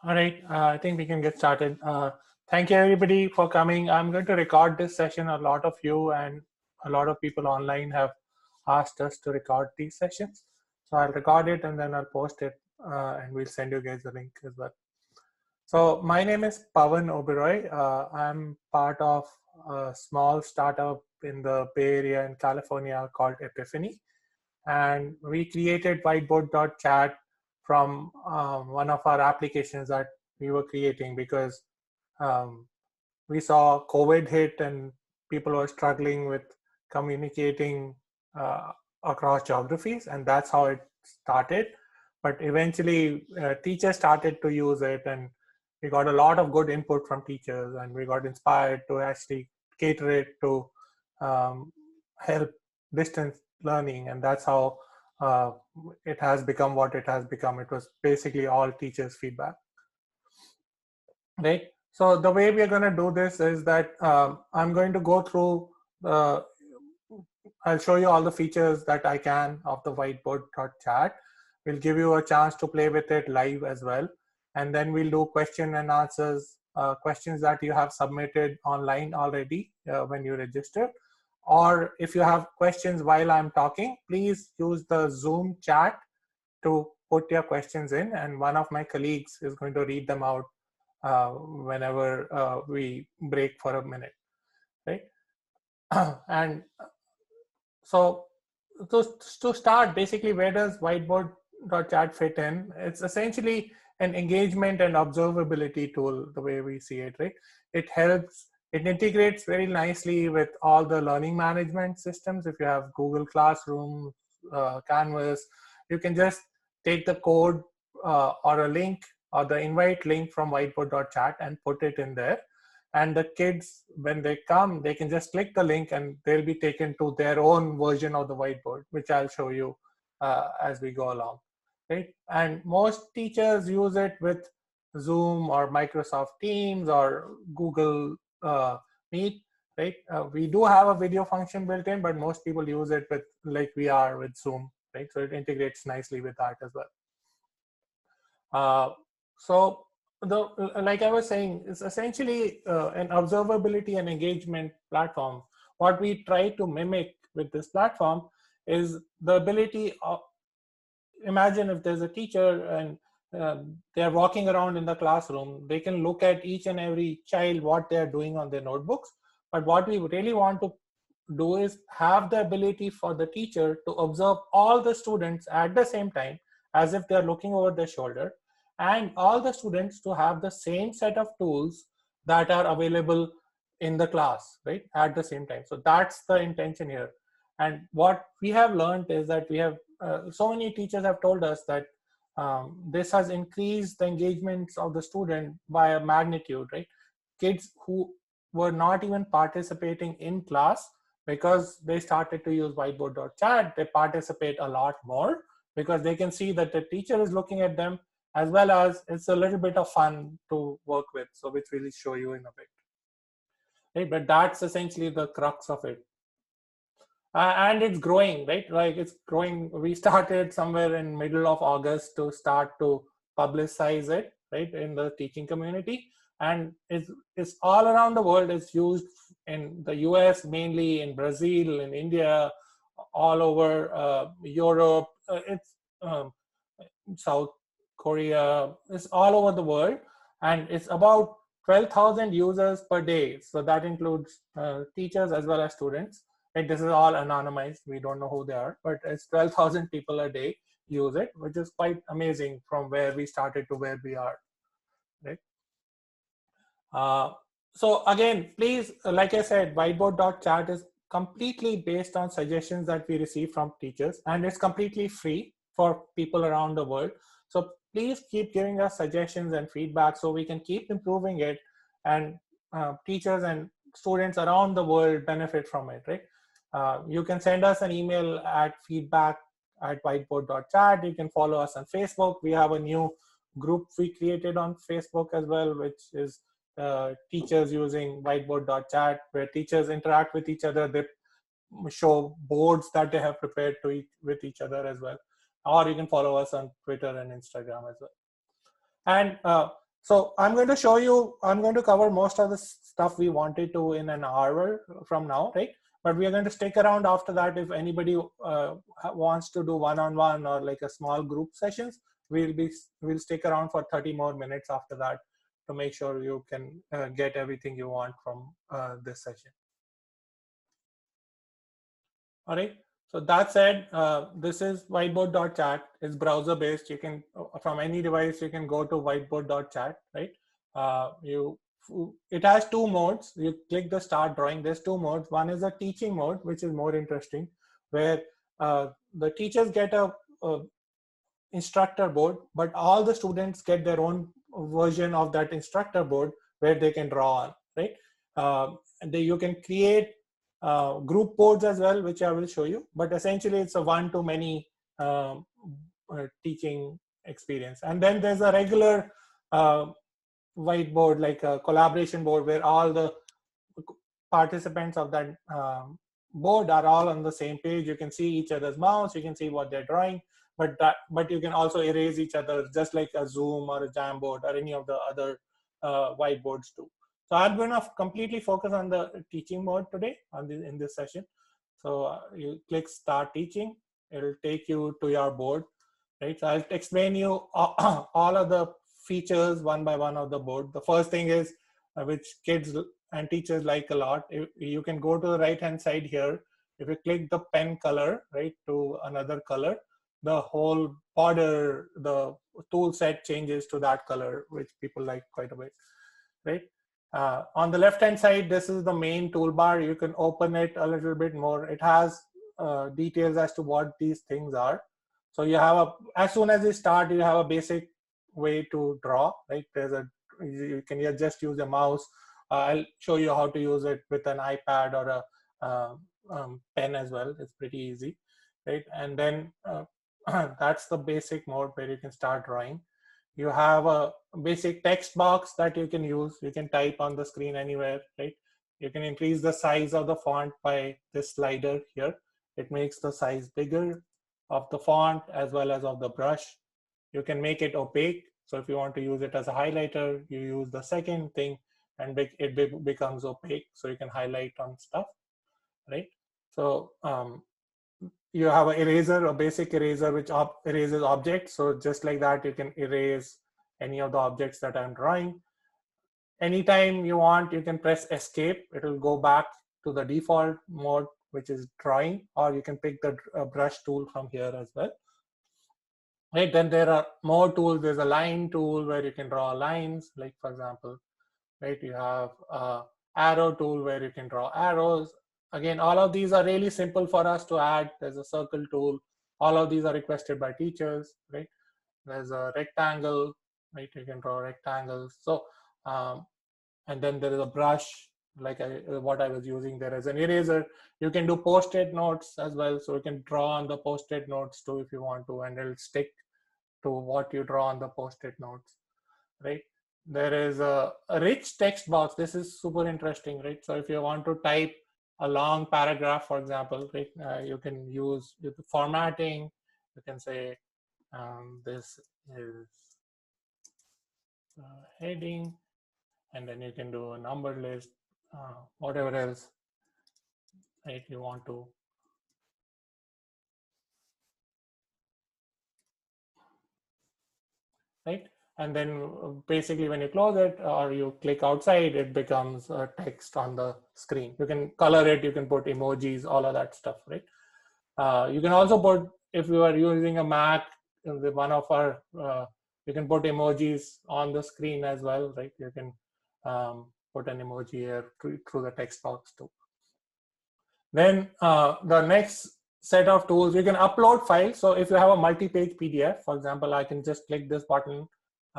All right, I think we can get started. Thank you everybody for coming. I'm going to record this session. A lot of you and a lot of people online have asked us to record these sessions. So I'll record it and then I'll post it and we'll send you guys the link as well. So my name is Pawan Oberoi. I'm part of a small startup in the Bay Area in California called Epiphany. And we created Whiteboard.chat from one of our applications that we were creating because um, we saw COVID hit and people were struggling with communicating uh, across geographies, and that's how it started. But eventually, teachers started to use it, and we got a lot of good input from teachers, and we got inspired to actually cater it to help distance learning, and that's how uh, it has become what it has become. It was basically all teachers' feedback, right? So the way we are going to do this is that I'm going to go through the, I'll show you all the features that I can of the whiteboard.chat. We'll give you a chance to play with it live as well. And then we'll do question and answers, questions that you have submitted online already when you register. Or if you have questions while I'm talking, please use the Zoom chat to put your questions in, and one of my colleagues is going to read them out whenever we break for a minute, right? And so to start, basically, where does whiteboard.chat fit in? It's essentially an engagement and observability tool, the way we see it, right? It helps, it integrates very nicely with all the learning management systems. If you have Google Classroom, Canvas, you can just take the code or a link or the invite link from whiteboard.chat and put it in there, and the kids, when they come, they can just click the link and they'll be taken to their own version of the whiteboard, which I'll show you as we go along, right? And most teachers use it with Zoom or Microsoft Teams or Google Meet, right? We do have a video function built in, but most people use it with, like we are with Zoom, right? So it integrates nicely with that as well. So the, like I was saying, it's essentially an observability and engagement platform. What we try to mimic with this platform is the ability of, imagine if there's a teacher and they're walking around in the classroom, they can look at each and every child, what they're doing on their notebooks. But what we really want to do is have the ability for the teacher to observe all the students at the same time, as if they're looking over their shoulder, and all the students to have the same set of tools that are available in the class, right, at the same time. So that's the intention here. And what we have learned is that we have so many teachers have told us that this has increased the engagements of the student by a magnitude, right? Kids who were not even participating in class, because they started to use whiteboard.chat, they participate a lot more because they can see that the teacher is looking at them, as well as it's a little bit of fun to work with, so which we'll show you in a bit, right? But that's essentially the crux of it. And it's growing, right? Like it's growing. We started somewhere in middle of August to start to publicize it, right, in the teaching community, and it's all around the world. It's used in the US, mainly in Brazil, in India, all over Europe. It's South Korea. It's all over the world, and it's about 12,000 users per day. So that includes teachers as well as students. Like this is all anonymized. We don't know who they are, but it's 12,000 people a day use it, which is quite amazing from where we started to where we are, right? Uh, so again, please, like I said, whiteboard.chat is completely based on suggestions that we receive from teachers, and it's completely free for people around the world. So please keep giving us suggestions and feedback so we can keep improving it, and teachers and students around the world benefit from it, right? You can send us an email at feedback@whiteboard.chat. You can follow us on Facebook. We have a new group we created on Facebook as well, which is teachers using whiteboard.chat, where teachers interact with each other. They show boards that they have prepared to with each other as well. Or you can follow us on Twitter and Instagram as well. And So I'm going to show you, I'm going to cover most of the stuff we wanted to in an hour from now, right? But we are going to stick around after that. If anybody wants to do one-on-one or like a small group sessions, we'll stick around for 30 more minutes after that to make sure you can get everything you want from this session. All right. So that said, this is whiteboard.chat. It's browser based. You can, from any device, you can go to whiteboard.chat, right? It has two modes. You click the start drawing. There's two modes. One is a teaching mode, which is more interesting, where the teachers get a instructor board, but all the students get their own version of that instructor board where they can draw on, right? You can create group boards as well, which I will show you, but essentially it's a one-to-many teaching experience. And then there's a regular whiteboard, like a collaboration board, where all the participants of that board are all on the same page. You can see each other's mouse, you can see what they're drawing, but you can also erase each other, just like a Zoom or a Jamboard or any of the other whiteboards do. So I'm going to completely focus on the teaching mode today in this session. So you click start teaching, it'll take you to your board, right? So I'll explain you all of the features one by one of the board. The first thing is which kids and teachers like a lot. You can go to the right hand side here. If you click the pen color, right, to another color, the whole border, the tool set changes to that color, which people like quite a bit, right? On the left hand side, this is the main toolbar. You can open it a little bit more. It has details as to what these things are. So you have as soon as you start, you have a basic way to draw, right? You can just use a mouse. I'll show you how to use it with an iPad or a pen as well. It's pretty easy, right? And then that's the basic mode where you can start drawing. You have a basic text box that you can use. You can type on the screen anywhere, right? You can increase the size of the font by this slider here. It makes the size bigger of the font as well as of the brush. You can make it opaque. So if you want to use it as a highlighter, you use the second thing and it becomes opaque. So you can highlight on stuff, right? So you have an eraser, a basic eraser, which erases objects. So just like that, you can erase any of the objects that I'm drawing. Anytime you want, you can press escape. It will go back to the default mode, which is drawing, or you can pick the brush tool from here as well. Right, then there are more tools. There's a line tool where you can draw lines, like for example, right, you have a arrow tool where you can draw arrows. Again, all of these are really simple for us to add. There's a circle tool. All of these are requested by teachers, right? There's a rectangle, right? You can draw rectangles. So, and then there is a brush, like what I was using. There is an eraser. You can do post-it notes as well. So you can draw on the post-it notes too if you want to, and it'll stick to what you draw on the post-it notes, right? There is a rich text box. This is super interesting, right? So if you want to type a long paragraph, for example, right, you can use the formatting. You can say this is heading, and then you can do a number list, whatever else, right, you want to. Right? And then basically when you close it or you click outside, it becomes text on the screen. You can color it, you can put emojis, all of that stuff, right? You can also put, if you are using a Mac, one of our, you can put emojis on the screen as well, right? You can put an emoji here through the text box too. Then the next set of tools, you can upload files. So if you have a multi-page PDF, for example, I can just click this button.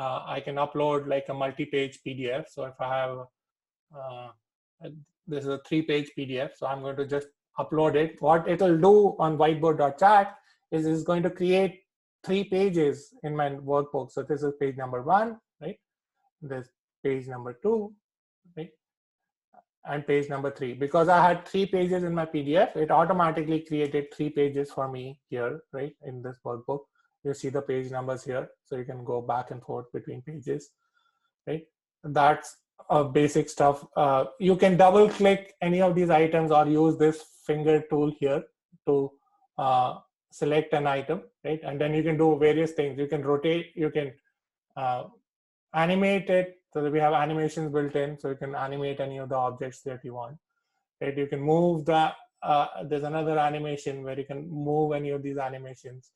I can upload like a multi-page PDF. So if I have, this is a 3-page PDF, so I'm going to just upload it. What it will do on whiteboard.chat is it's going to create 3 pages in my workbook. So this is page number 1, right? This page number 2, right? And page number 3. Because I had 3 pages in my PDF, it automatically created 3 pages for me here, right, in this workbook. You see the page numbers here, so you can go back and forth between pages, right? That's basic stuff. You can double click any of these items or use this finger tool here to select an item, right? And then you can do various things. You can rotate, you can animate it. So that we have animations built in, so you can animate any of the objects that you want, right? You can move the, there's another animation where you can move any of these animations.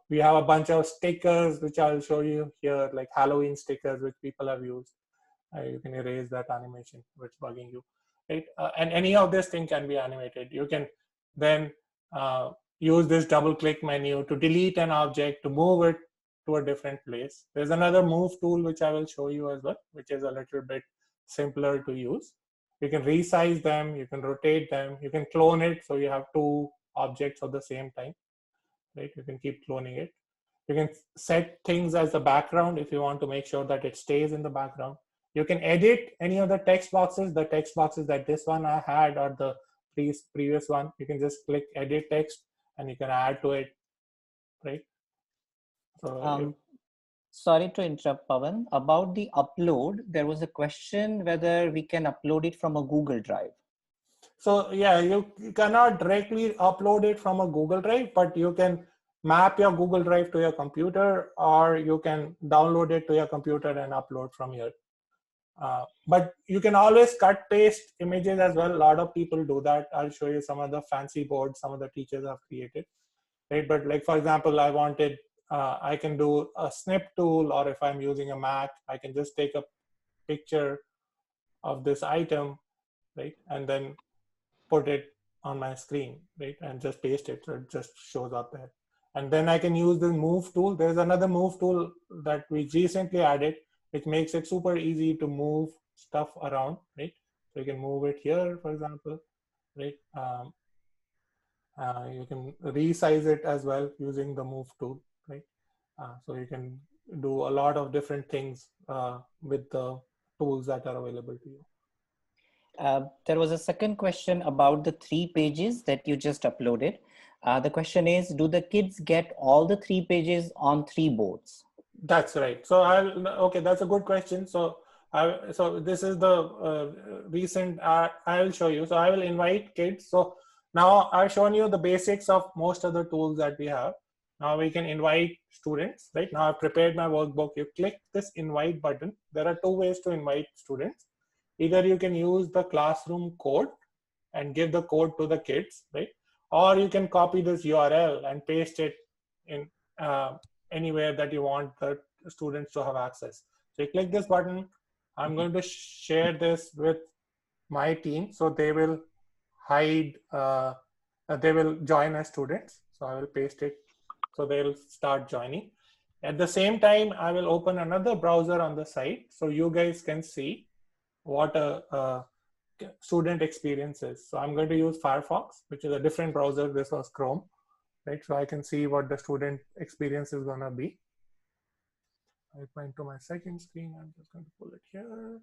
We have a bunch of stickers, which I'll show you here, like Halloween stickers, which people have used. You can erase that animation, which is bugging you, right? And any of this thing can be animated. You can then use this double click menu to delete an object, to move it to a different place. There's another move tool, which I will show you as well, which is a little bit simpler to use. You can resize them, you can rotate them, you can clone it, so you have two objects at the same time, right? You can keep cloning it. You can set things as the background if you want to make sure that it stays in the background. You can edit any of the text boxes that this one I had or the previous one. You can just click edit text and you can add to it, right? So sorry to interrupt, Pawan. About the upload, there was a question whether we can upload it from a Google Drive. So yeah, you cannot directly upload it from a Google Drive, but you can map your Google Drive to your computer, or you can download it to your computer and upload from here. But you can always cut paste images as well. A lot of people do that. I'll show you some of the fancy boards some of the teachers have created, right? But like, for example, I wanted, I can do a snip tool, or if I'm using a Mac, I can just take a picture of this item, right? And then put it on my screen, right? And just paste it, so it just shows up there. And then I can use the move tool. There's another move tool that we recently added, which makes it super easy to move stuff around, right? So you can move it here, for example, right? You can resize it as well using the move tool, right? So you can do a lot of different things with the tools that are available to you. There was a second question about the 3 pages that you just uploaded. The question is, do the kids get all the 3 pages on 3 boards? That's right. So okay, that's a good question. So so this is the recent, I'll show you. So I will invite kids. So now I've shown you the basics of most of the tools that we have. Now we can invite students, right? Now I've prepared my workbook. You click this invite button. There are 2 ways to invite students. Either you can use the classroom code and give the code to the kids, right? Or you can copy this URL and paste it in anywhere that you want the students to have access. So you click this button. I'm going to share this with my team, so they will hide, they will join as students. So I will paste it, so they'll start joining. At the same time, I will open another browser on the site, so you guys can see what a student experience is. So I'm going to use Firefox, which is a different browser. This was Chrome, right? So I can see what the student experience is going to be. I went to my second screen. I'm just going to pull it here.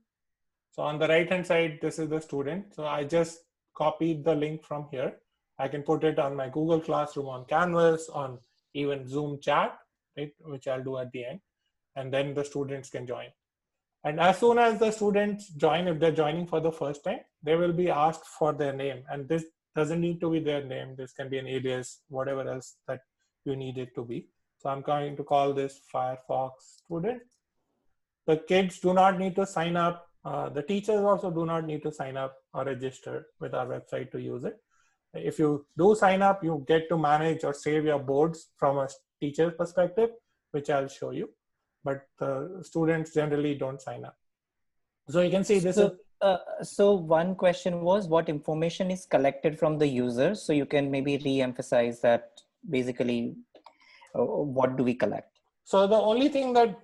So on the right hand side, this is the student. So I just copied the link from here. I can put it on my Google Classroom, on Canvas, on even Zoom chat, right? Which I'll do at the end. And then the students can join. And as soon as the students join, if they're joining for the first time, they will be asked for their name. And this doesn't need to be their name. This can be an alias, whatever else that you need it to be. So I'm going to call this Firefox student. The kids do not need to sign up. The teachers also do not need to sign up or register with our website to use it. If you do sign up, you get to manage or save your boards from a teacher's perspective, which I'll show you. But the students generally don't sign up. So you can see this is. So one question was, what information is collected from the users? So you can maybe re-emphasize that basically, what do we collect? So the only thing that,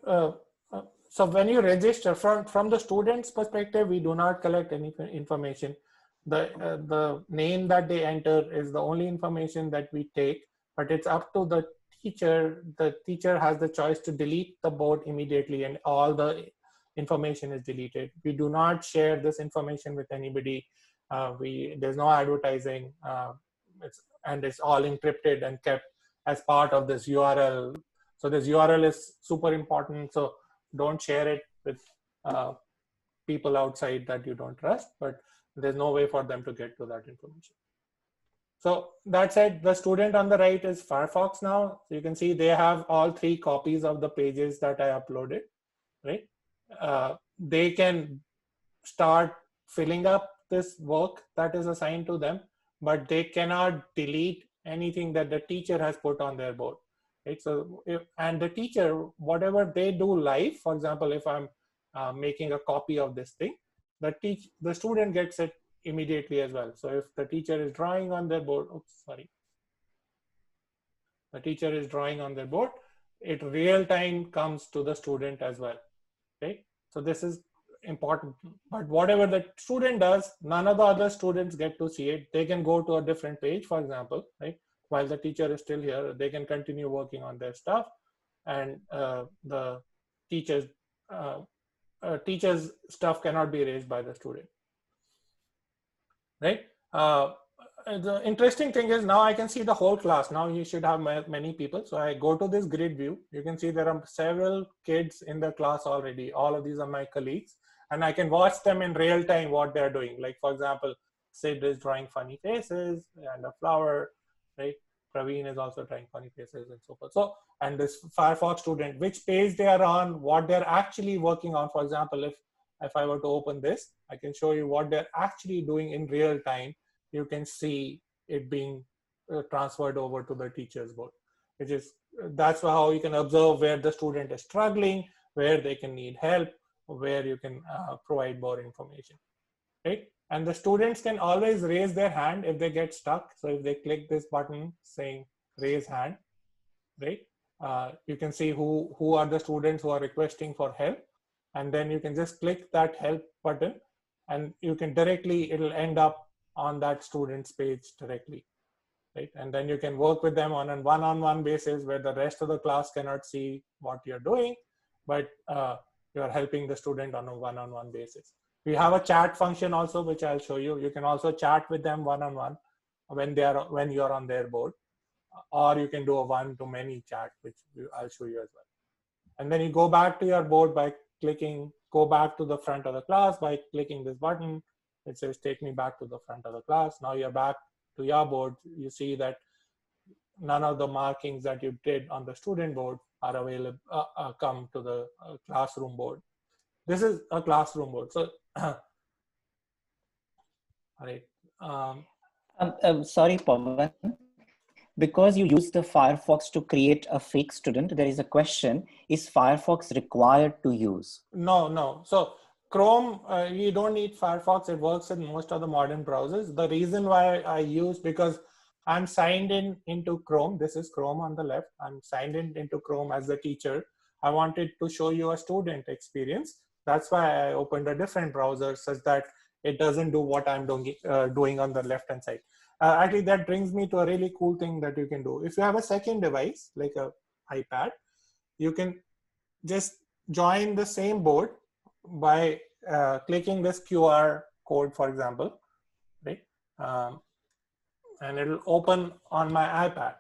so when you register from the student's perspective, we do not collect any information. The name that they enter is the only information that we take, but it's up to the teacher. The teacher has the choice to delete the board immediately, and all the information is deleted. We do not share this information with anybody. There's no advertising, and it's all encrypted and kept as part of this URL. So this URL is super important. So don't share it with people outside that you don't trust, but there's no way for them to get to that information. So that said, the student on the right is Firefox now. So you can see they have all 3 copies of the pages that I uploaded, right? They can start filling up this work that is assigned to them, but they cannot delete anything that the teacher has put on their board, right? So and the teacher, whatever they do live, for example, if I'm making a copy of this thing, the student gets it immediately as well. So if the teacher is drawing on their board, oops, sorry, the teacher is drawing on their board, it real time comes to the student as well, right? So this is important. But whatever the student does, none of the other students get to see it. They can go to a different page, for example, right? While the teacher is still here, they can continue working on their stuff, and the teacher's stuff cannot be erased by the student, right? The interesting thing is now I can see the whole class. Now you should have many people. So I go to this grid view. You can see there are several kids in the class already. All of these are my colleagues. And I can watch them in real time what they're doing. Like, for example, Sid is drawing funny faces and a flower, right? Praveen is also drawing funny faces and so forth. So, and this Firefox student, which page they are on, what they're actually working on. For example, if I were to open this, I can show you what they're actually doing in real time. You can see it being transferred over to the teacher's board, which is, that's how you can observe where the student is struggling, where they can need help, where you can provide more information, right? And the students can always raise their hand if they get stuck. So if they click this button saying raise hand, right? You can see who are the students who are requesting for help. And then you can just click that help button and you can directly, it'll end up on that student's page directly, right? And then you can work with them on a one-on-one basis where the rest of the class cannot see what you're doing, but you're helping the student on a one-on-one basis. We have a chat function also, which I'll show you. You can also chat with them one-on-one when you're on their board, or you can do a one-to-many chat, which I'll show you as well. And then you go back to your board by go back to the front of the class by clicking this button. It says, take me back to the front of the class. Now you're back to your board. You see that none of the markings that you did on the student board are available, come to the classroom board. This is a classroom board. So, all right. Sorry, Pawan. Because you use the Firefox to create a fake student, there is a question, is Firefox required to use? No. So Chrome, you don't need Firefox. It works in most of the modern browsers. The reason why I use, because I'm signed into Chrome. This is Chrome on the left. I'm signed into Chrome as the teacher. I wanted to show you a student experience. That's why I opened a different browser such that it doesn't do what I'm doing on the left-hand side. Actually, that brings me to a really cool thing that you can do. If you have a second device, like an iPad, you can just join the same board by clicking this QR code, for example, right? And it'll open on my iPad,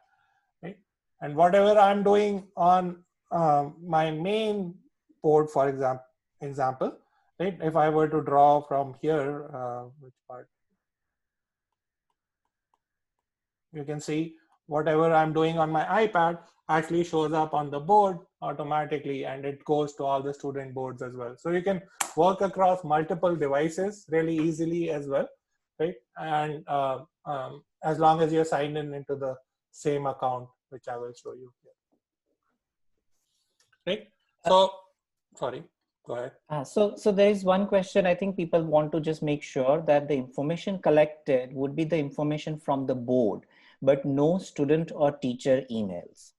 right? And whatever I'm doing on my main board, for example, right? If I were to draw from here, which part? You can see whatever I'm doing on my iPad actually shows up on the board automatically, and it goes to all the student boards as well. So you can work across multiple devices really easily as well, right? And as long as you're signed into the same account, which I will show you here, right? So, sorry, go ahead. So there is one question. I think people want to just make sure that the information collected would be the information from the board, but no student or teacher emails.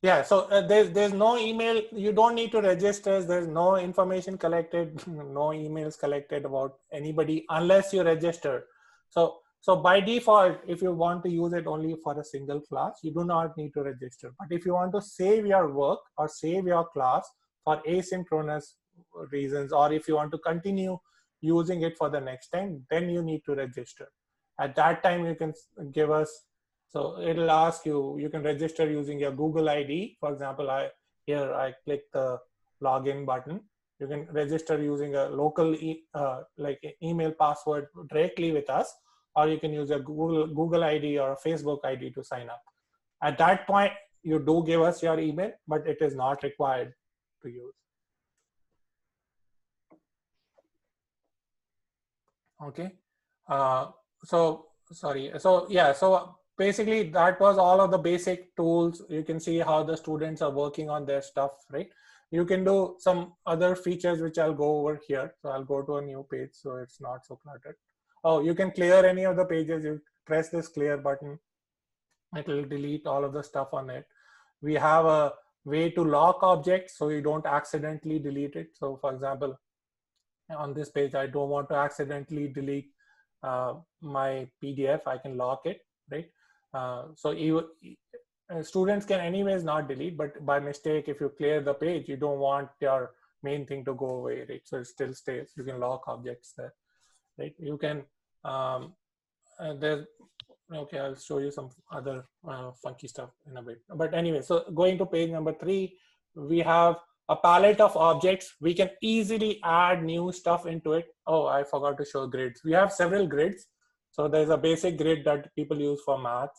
Yeah, so there's no email. You don't need to register. There's no information collected, no emails collected about anybody unless you register. So by default, if you want to use it only for a single class, you do not need to register. But if you want to save your work or save your class for asynchronous reasons, or if you want to continue using it for the next time, then you need to register. At that time, you can give us, so it'll ask you, you can register using your Google ID. For example, I click the login button, You can register using a local email password directly with us, or you can use a Google ID or a Facebook ID to sign up. At that point, you do give us your email, but it is not required to use. Okay. So sorry. So yeah. So basically, that was all of the basic tools. You can see how the students are working on their stuff, right? You can do some other features which I'll go over here. So I'll go to a new page so it's not so cluttered. Oh, you can clear any of the pages. You press this clear button. It will delete all of the stuff on it. We have a way to lock objects so you don't accidentally delete it. So for example, on this page, I don't want to accidentally delete my PDF. I can lock it, right? Students can anyways not delete, but by mistake, if you clear the page, you don't want your main thing to go away, right? So it still stays. You can lock objects there, right? You can, there's, okay, I'll show you some other funky stuff in a bit. But anyway, so going to page number 3, we have a palette of objects. We can easily add new stuff into it. Oh, I forgot to show grids. We have several grids. So there's a basic grid that people use for math.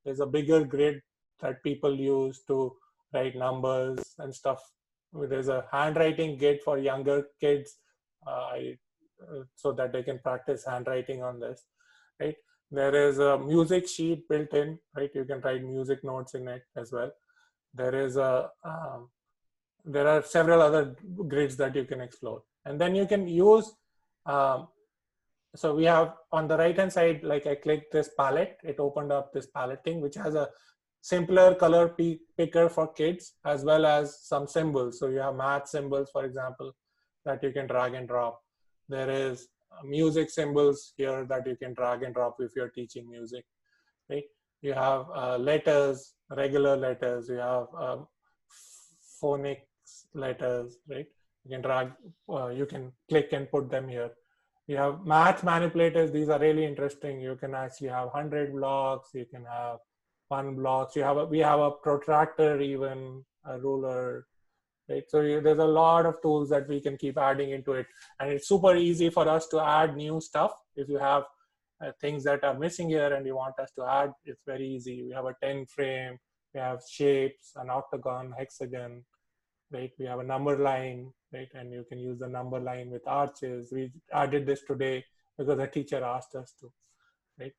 There's a bigger grid that people use to write numbers and stuff. There's a handwriting grid for younger kids so that they can practice handwriting on this, right? There is a music sheet built in, right? You can write music notes in it as well. There is there are several other grids that you can explore. And then you can use, so we have on the right hand side, like I clicked this palette, it opened up this palette thing, which has a simpler color picker for kids, as well as some symbols. So you have math symbols, for example, that you can drag and drop. There is music symbols here that you can drag and drop if you're teaching music, right? You have letters, regular letters. You have phonics letters, right? You can drag, you can click and put them here. You have math manipulators. These are really interesting. You can actually have 100 blocks. You can have 1 blocks. We have a protractor, even a ruler, right? So there's a lot of tools that we can keep adding into it, and it's super easy for us to add new stuff. If you have things that are missing here and you want us to add, it's very easy. We have a 10 frame, we have shapes, an octagon, hexagon, right? We have a number line, right? And you can use the number line with arches. We added this today because the teacher asked us to, right?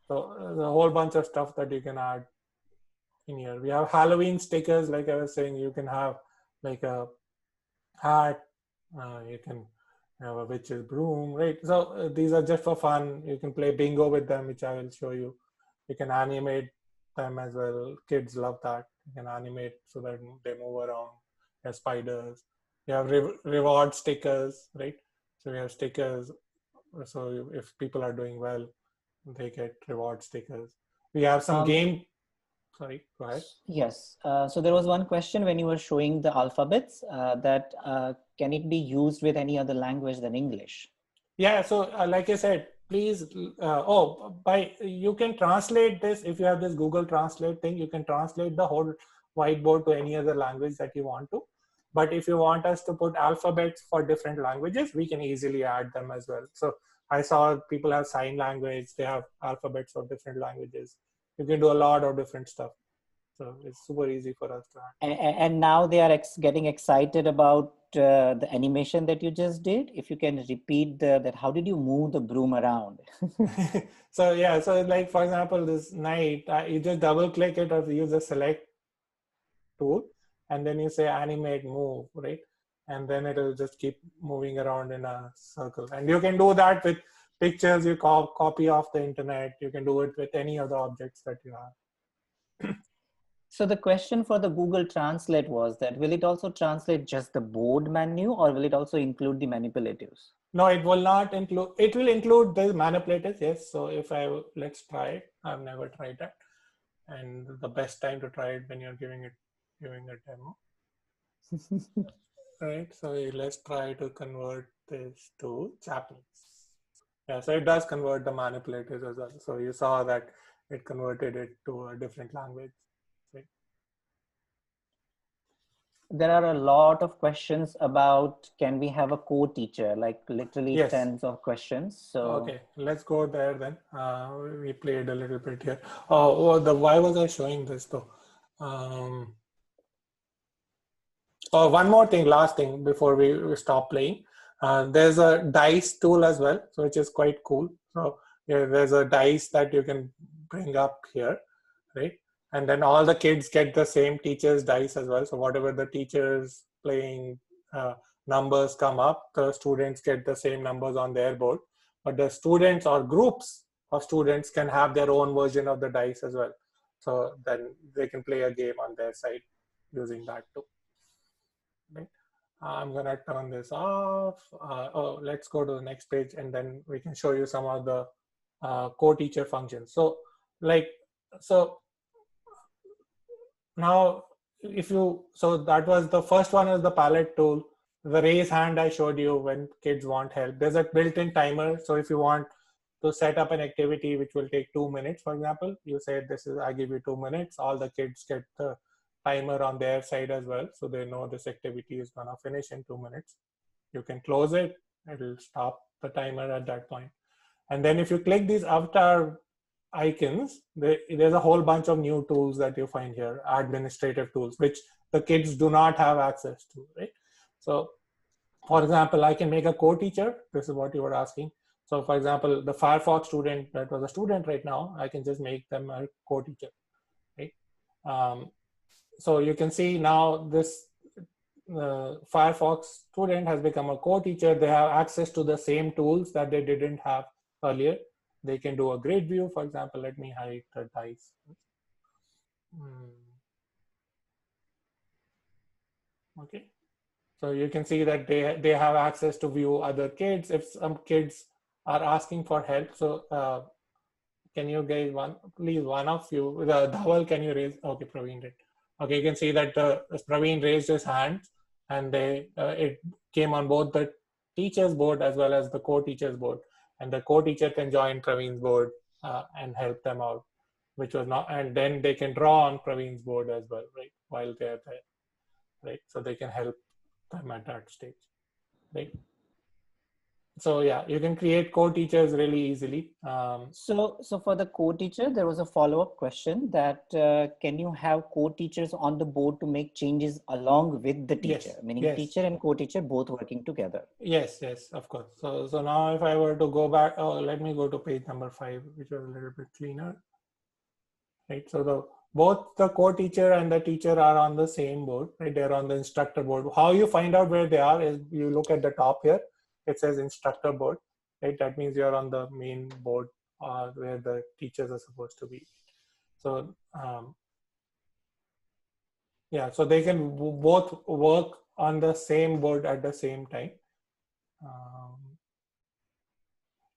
So there's a whole bunch of stuff that you can add in here. We have Halloween stickers, like I was saying. You can have like a hat, you can have a witch's broom, right? So these are just for fun. You can play bingo with them, which I will show you. You can animate them as well. Kids love that. You can animate so that they move around as spiders. You have reward stickers, right? So we have stickers. So if people are doing well, they get reward stickers. We have some game. Sorry, go ahead. Yes. So there was one question when you were showing the alphabets that can it be used with any other language than English? Yeah. So like I said, please, you can translate this. If you have this Google Translate thing, you can translate the whole whiteboard to any other language that you want to. But if you want us to put alphabets for different languages, we can easily add them as well. So I saw people have sign language, they have alphabets of different languages. You can do a lot of different stuff. So it's super easy for us to add. And now they are getting excited about the animation that you just did. If you can repeat that, how did you move the broom around? So yeah, so like for example, this night, you just double click it or use the select tool, and then you say animate move, right? And then it'll just keep moving around in a circle. And you can do that with pictures you copy off the internet. You can do it with any other objects that you have. So the question for the Google Translate was that, will it also translate just the board menu, or will it also include the manipulatives? No, it will not include, it will include the manipulators, yes. So if let's try it. I've never tried that. And the best time to try it when you're giving a demo. Right, so let's try to convert this to Japanese. Yeah, so it does convert the manipulators as well. So you saw that it converted it to a different language. Right? There are a lot of questions about can we have a co-teacher, like literally Yes. tens of questions. So Okay, let's go there then. We played a little bit here. Why was I showing this though? Um, oh, one more thing, last thing before we stop playing. There's a dice tool as well, so which is quite cool. So yeah, there's a dice that you can bring up here, right? And then all the kids get the same teacher's dice as well. So whatever the teacher's playing uh, numbers come up, the students get the same numbers on their board. But the students or groups of students can have their own version of the dice as well. So then they can play a game on their side using that too. Right? I'm gonna turn this off. Let's go to the next page, and then we can show you some of the co-teacher functions. So, like, so now if you, so that was the first one is the palette tool. The raise hand I showed you when kids want help. There's a built-in timer. So if you want to set up an activity which will take 2 minutes, for example, you say this is, I give you 2 minutes. All the kids get the timer on their side as well. So they know this activity is gonna finish in 2 minutes. You can close it. It'll stop the timer at that point. And then if you click these avatar icons, there's a whole bunch of new tools that you find here, administrative tools, which the kids do not have access to, right? So for example, I can make a co-teacher. This is what you were asking. So for example, the Firefox student that was a student right now, I can just make them a co-teacher, right? So you can see now this Firefox student has become a co-teacher. They have access to the same tools that they didn't have earlier. They can do a grid view, for example. Let me hide the dice. Okay. So you can see that they have access to view other kids. If some kids are asking for help, so can you guys please one of you, the Dhawal, can you raise? Okay, Praveen did. Okay, you can see that Praveen raised his hand, and it came on both the teacher's board as well as the co-teacher's board, and the co-teacher can join Praveen's board and help them out, which was not, and then they can draw on Praveen's board as well, right, while they're there, right? So they can help them at that stage, right? So yeah, you can create co-teachers really easily. So for the co-teacher, there was a follow-up question that can you have co-teachers on the board to make changes along with the teacher, Yes, meaning yes, teacher and co-teacher both working together? yes, yes, of course. So now if I were to go back, let me go to page number 5, which was a little bit cleaner, right? So both the co-teacher and the teacher are on the same board, right? They're on the instructor board. How you find out where they are is you look at the top here. It says instructor board, right? That means you're on the main board where the teachers are supposed to be. So yeah, so they can both work on the same board at the same time.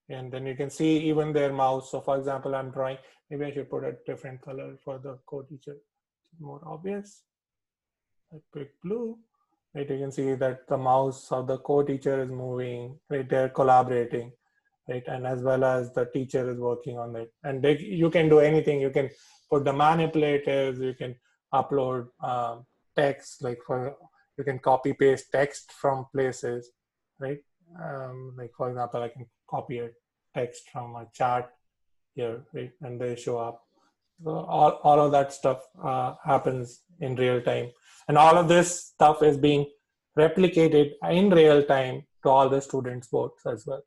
And then you can see even their mouse. So for example, I'm drawing, maybe I should put a different color for the co-teacher. More obvious. I pick blue. Right, you can see that the mouse of the co-teacher is moving, right, they're collaborating, right, and as well as the teacher is working on it. And you can do anything. You can put the manipulatives, you can upload text, like you can copy paste text from places, right? Like for example, I can copy a text from a chat here, right, and they show up. So all of that stuff happens in real time. And all of this stuff is being replicated in real time to all the students' boards as well.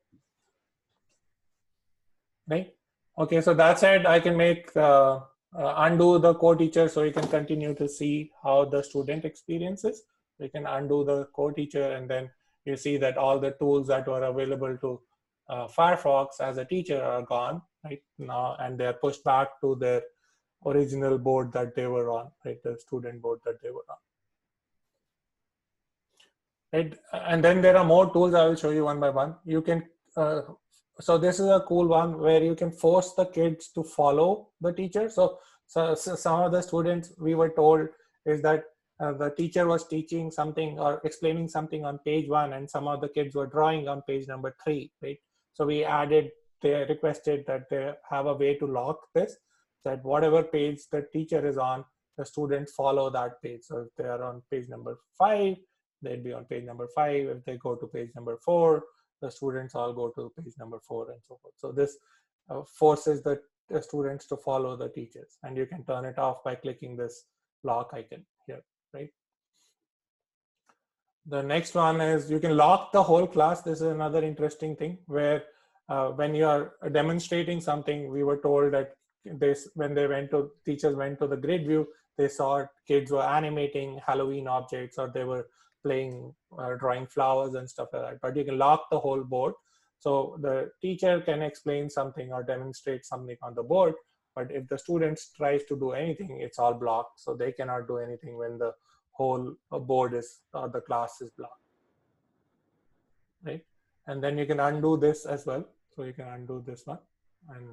Right? Okay, so that said, I can make undo the co-teacher so you can continue to see how the student experiences. You can undo the co-teacher, and then you see that all the tools that were available to Firefox as a teacher are gone right now, and they're pushed back to their original board that they were on, right? The student board that they were on. Right? And then there are more tools I will show you one by one. You can, so this is a cool one where you can force the kids to follow the teacher. So some of the students we were told is that the teacher was teaching something or explaining something on page 1 and some of the kids were drawing on page number 3, right? So we they requested that they have a way to lock this, that whatever page the teacher is on, the students follow that page. So if they are on page number 5, they'd be on page number 5. If they go to page number 4, the students all go to page number 4 and so forth. So this forces the students to follow the teachers, and you can turn it off by clicking this lock icon here, right? The next one is you can lock the whole class. This is another interesting thing where when you are demonstrating something, we were told that when teachers went to the grid view, they saw kids were animating Halloween objects, or they were playing, drawing flowers and stuff like that. But you can lock the whole board. So the teacher can explain something or demonstrate something on the board, but if the students tries to do anything, it's all blocked. So they cannot do anything when the whole board is, or the class is blocked, right? And then you can undo this as well. So you can undo this one, and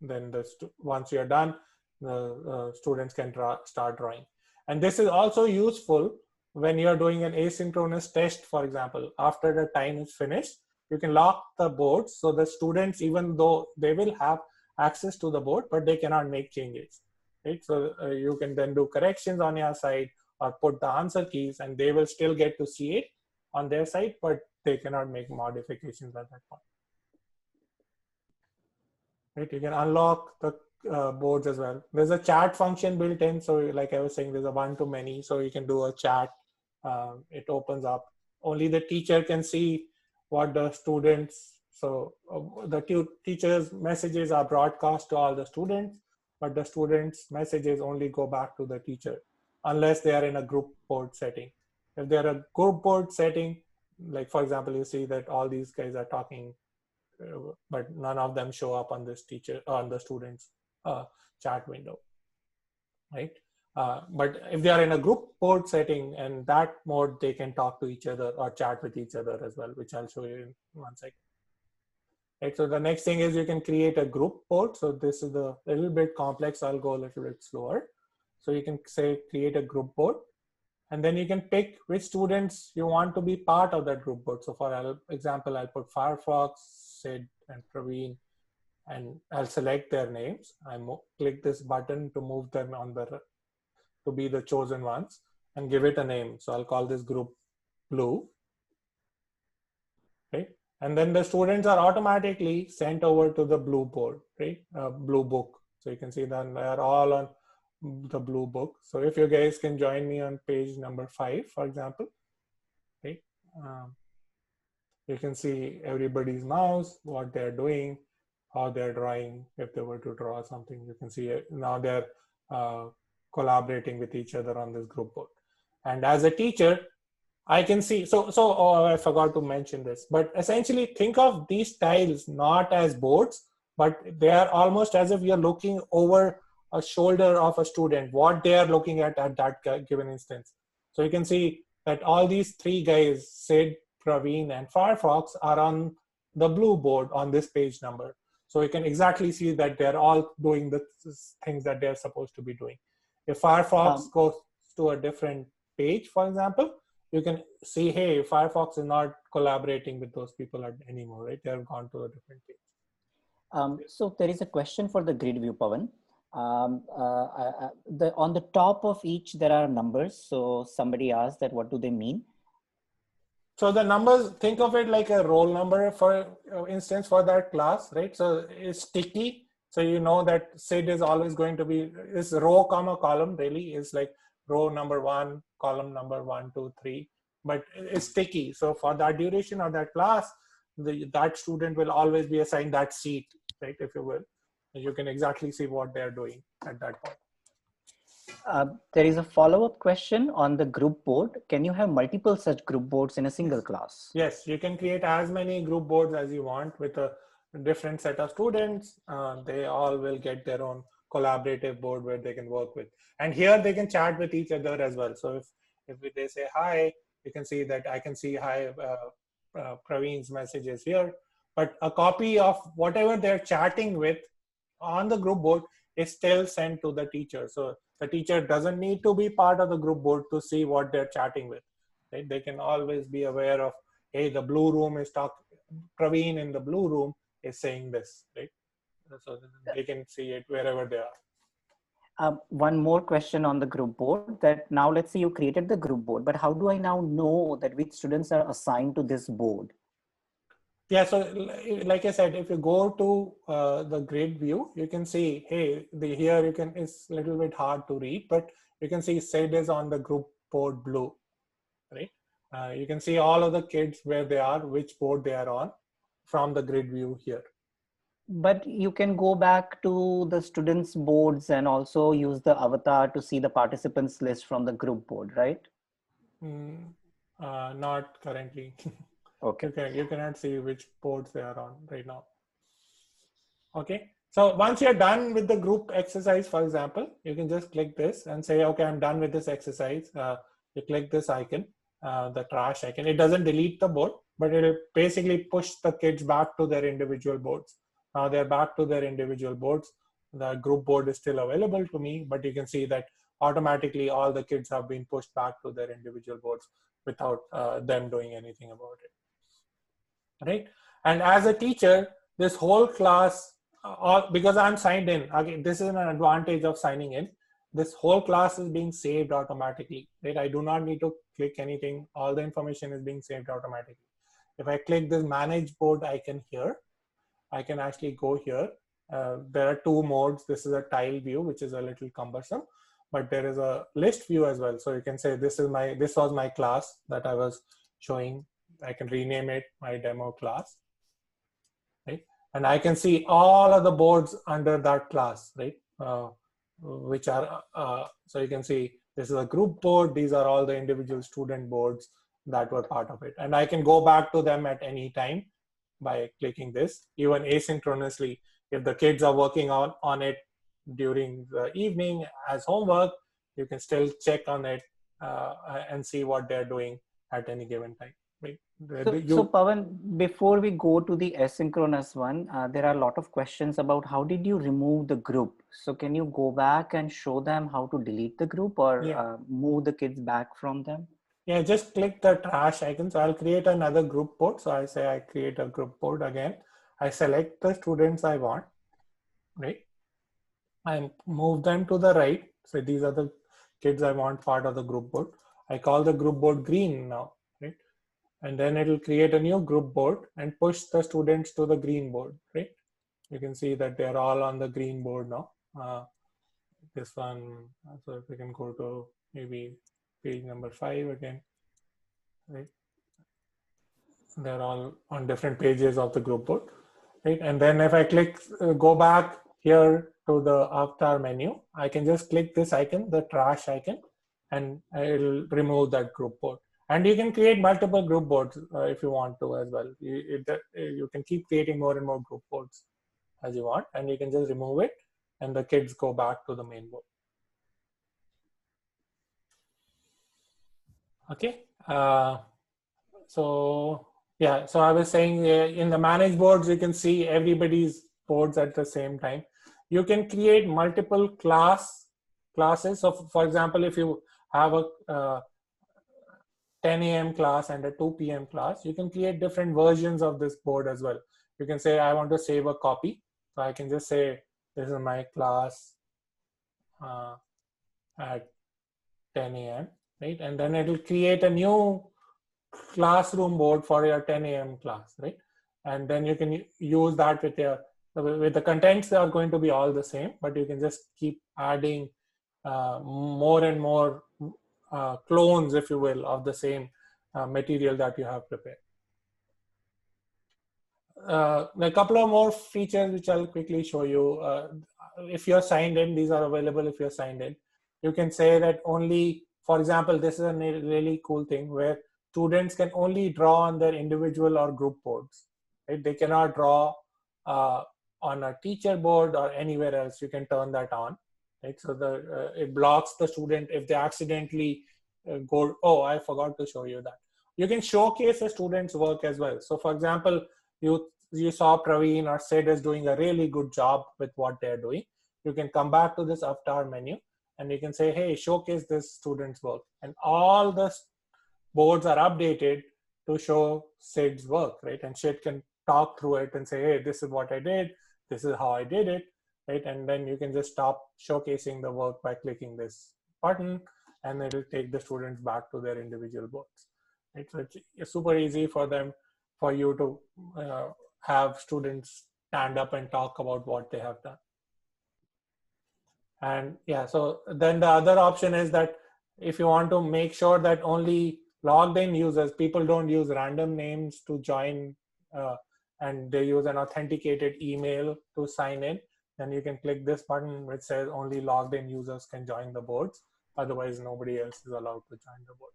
then once you're done, the students can start drawing. And this is also useful when you're doing an asynchronous test, for example. After the time is finished, you can lock the board, so the students, even though they will have access to the board, but they cannot make changes, right? So you can then do corrections on your side, or put the answer keys, and they will still get to see it on their side, but they cannot make modifications at that point. Right? You can unlock the boards as well. There's a chat function built in. So like I was saying, there's a one-to-many. So you can do a chat. It opens up. Only the teacher can see what the students, so the teacher's messages are broadcast to all the students, but the students' messages only go back to the teacher, unless they are in a group board setting. If they're a group board setting, like for example, you see that all these guys are talking, but none of them show up on this on the students' chat window, right? But if they are in a group board setting, and that mode, they can talk to each other or chat with each other as well, which I'll show you in 1 second. Right, so the next thing is you can create a group board. So this is a little bit complex. I'll go a little bit slower. So you can say create a group board, and then you can pick which students you want to be part of that group board. So for example, I'll put Firefox, Sid, and Praveen, and I'll select their names. I click this button to move them on to be the chosen ones, and give it a name. So I'll call this group Blue, right? And then the students are automatically sent over to the blue board, right? Blue book. So you can see that they're all on the blue book. So if you guys can join me on page number 5, for example, right? You can see everybody's mouse, what they're doing, how they're drawing. If they were to draw something, you can see it. Now they're collaborating with each other on this group board. And as a teacher, I can see, oh, I forgot to mention this, but essentially think of these tiles not as boards, but they are almost as if you're looking over a shoulder of a student, what they are looking at that given instance. So you can see that all these 3 guys, Sid, Praveen, and Firefox, are on the blue board on this page number. So you can exactly see that they're all doing the things that they're supposed to be doing. If Firefox goes to a different page, for example, you can see, hey, Firefox is not collaborating with those people anymore, right? They have gone to a different page. So there is a question for the grid view, Pawan. On the top of each, there are numbers. So somebody asked that, what do they mean? So the numbers, think of it like a roll number, for instance, for that class, right? So it's sticky. So you know that Sid is always going to be, this row comma column really is like row number 1, column number 1, 2, 3, but it's sticky. So for that duration of that class, that student will always be assigned that seat, right? If you will, you can exactly see what they're doing at that point. There is a follow-up question on the group board. Can you have multiple such group boards in a single class? Yes, you can create as many group boards as you want with a different set of students. They all will get their own collaborative board where they can work with. And here they can chat with each other as well. So if they say hi, you can see that I can see hi, Praveen's messages here. But a copy of whatever they're chatting with on the group board is still sent to the teacher. So the teacher doesn't need to be part of the group board to see what they're chatting with. Right? They can always be aware of, hey, the blue room is talking, Praveen in the blue room is saying this, right? So they can see it wherever they are. One more question on the group board, that now let's say you created the group board, but how do I now know that which students are assigned to this board? Yeah, so like I said, if you go to the grid view, you can see, hey, here you can, it's a little bit hard to read, but you can see Sid is on the group board blue, right? You can see all of the kids where they are, which board they are on from the grid view here. But you can go back to the students' boards and also use the avatar to see the participants list from the group board, right? Not currently. Okay. You cannot see which boards they are on right now. Okay. So once you're done with the group exercise, for example, you can just click this and say, okay, I'm done with this exercise. You click this icon, the trash icon. It doesn't delete the board, but it'll basically push the kids back to their individual boards. Now they're back to their individual boards. The group board is still available to me, but you can see that automatically all the kids have been pushed back to their individual boards without them doing anything about it, right? And as a teacher, this whole class, because I'm signed in, again, this is an advantage of signing in. This whole class is being saved automatically, right? I do not need to click anything. All the information is being saved automatically. If I click this manage board icon here, I can actually go here. There are two modes. This is a tile view, which is a little cumbersome, but there is a list view as well. So you can say this was my class that I was showing. I can rename it my demo class, right? And I can see all of the boards under that class, right? Which are, so you can see this is a group board. These are all the individual student boards that were part of it. And I can go back to them at any time by clicking this, even asynchronously. If the kids are working on it during the evening as homework, you can still check on it and see what they're doing at any given time. Right? So Pawan, before we go to the asynchronous one, there are a lot of questions about how did you remove the group? So can you go back and show them how to delete the group or move the kids back from them? Yeah, just click the trash icon. So I'll create another group board. So I say I create a group board again. I select the students I want, right? And move them to the right. So these are the kids I want part of the group board. I call the group board green now, right? And then it'll create a new group board and push the students to the green board, right? You can see that they're all on the green board now. This one, so if we can go to maybe page number 5 again, right? They're all on different pages of the group board, right? And then if I click, go back here to the avatar menu, I can just click this icon, the trash icon, and it'll remove that group board. And you can create multiple group boards if you want to as well. You can keep creating more and more group boards as you want, and you can just remove it, and the kids go back to the main board. Okay. So yeah, so I was saying in the manage boards, you can see everybody's boards at the same time. You can create multiple classes. So for example, if you have a 10 a.m. class and a 2 p.m. class, you can create different versions of this board as well. You can say, I want to save a copy. So I can just say, this is my class at 10 a.m., right? And then it will create a new classroom board for your 10 a.m. class, right? And then you can use that with the contents. They are going to be all the same, but you can just keep adding more and more clones, if you will, of the same material that you have prepared. A couple of more features which I'll quickly show you. If you're signed in, these are available if you're signed in. You can say that only, for example, this is a really cool thing where students can only draw on their individual or group boards. Right? They cannot draw on a teacher board or anywhere else. You can turn that on. Right? So it blocks the student if they accidentally go, oh, I forgot to show you that. You can showcase a student's work as well. So for example, you saw Praveen or Sid is doing a really good job with what they're doing. You can come back to this avatar menu and you can say, hey, showcase this student's work. And all the boards are updated to show Sid's work, right? And Sid can talk through it and say, hey, this is what I did. This is how I did it. right? And then you can just stop showcasing the work by clicking this button, and it will take the students back to their individual boards, right? So it's super easy for you to have students stand up and talk about what they have done. And yeah, so then the other option is that if you want to make sure that only logged in users, people don't use random names to join, and they use an authenticated email to sign in, then you can click this button which says only logged in users can join the boards. Otherwise, nobody else is allowed to join the board.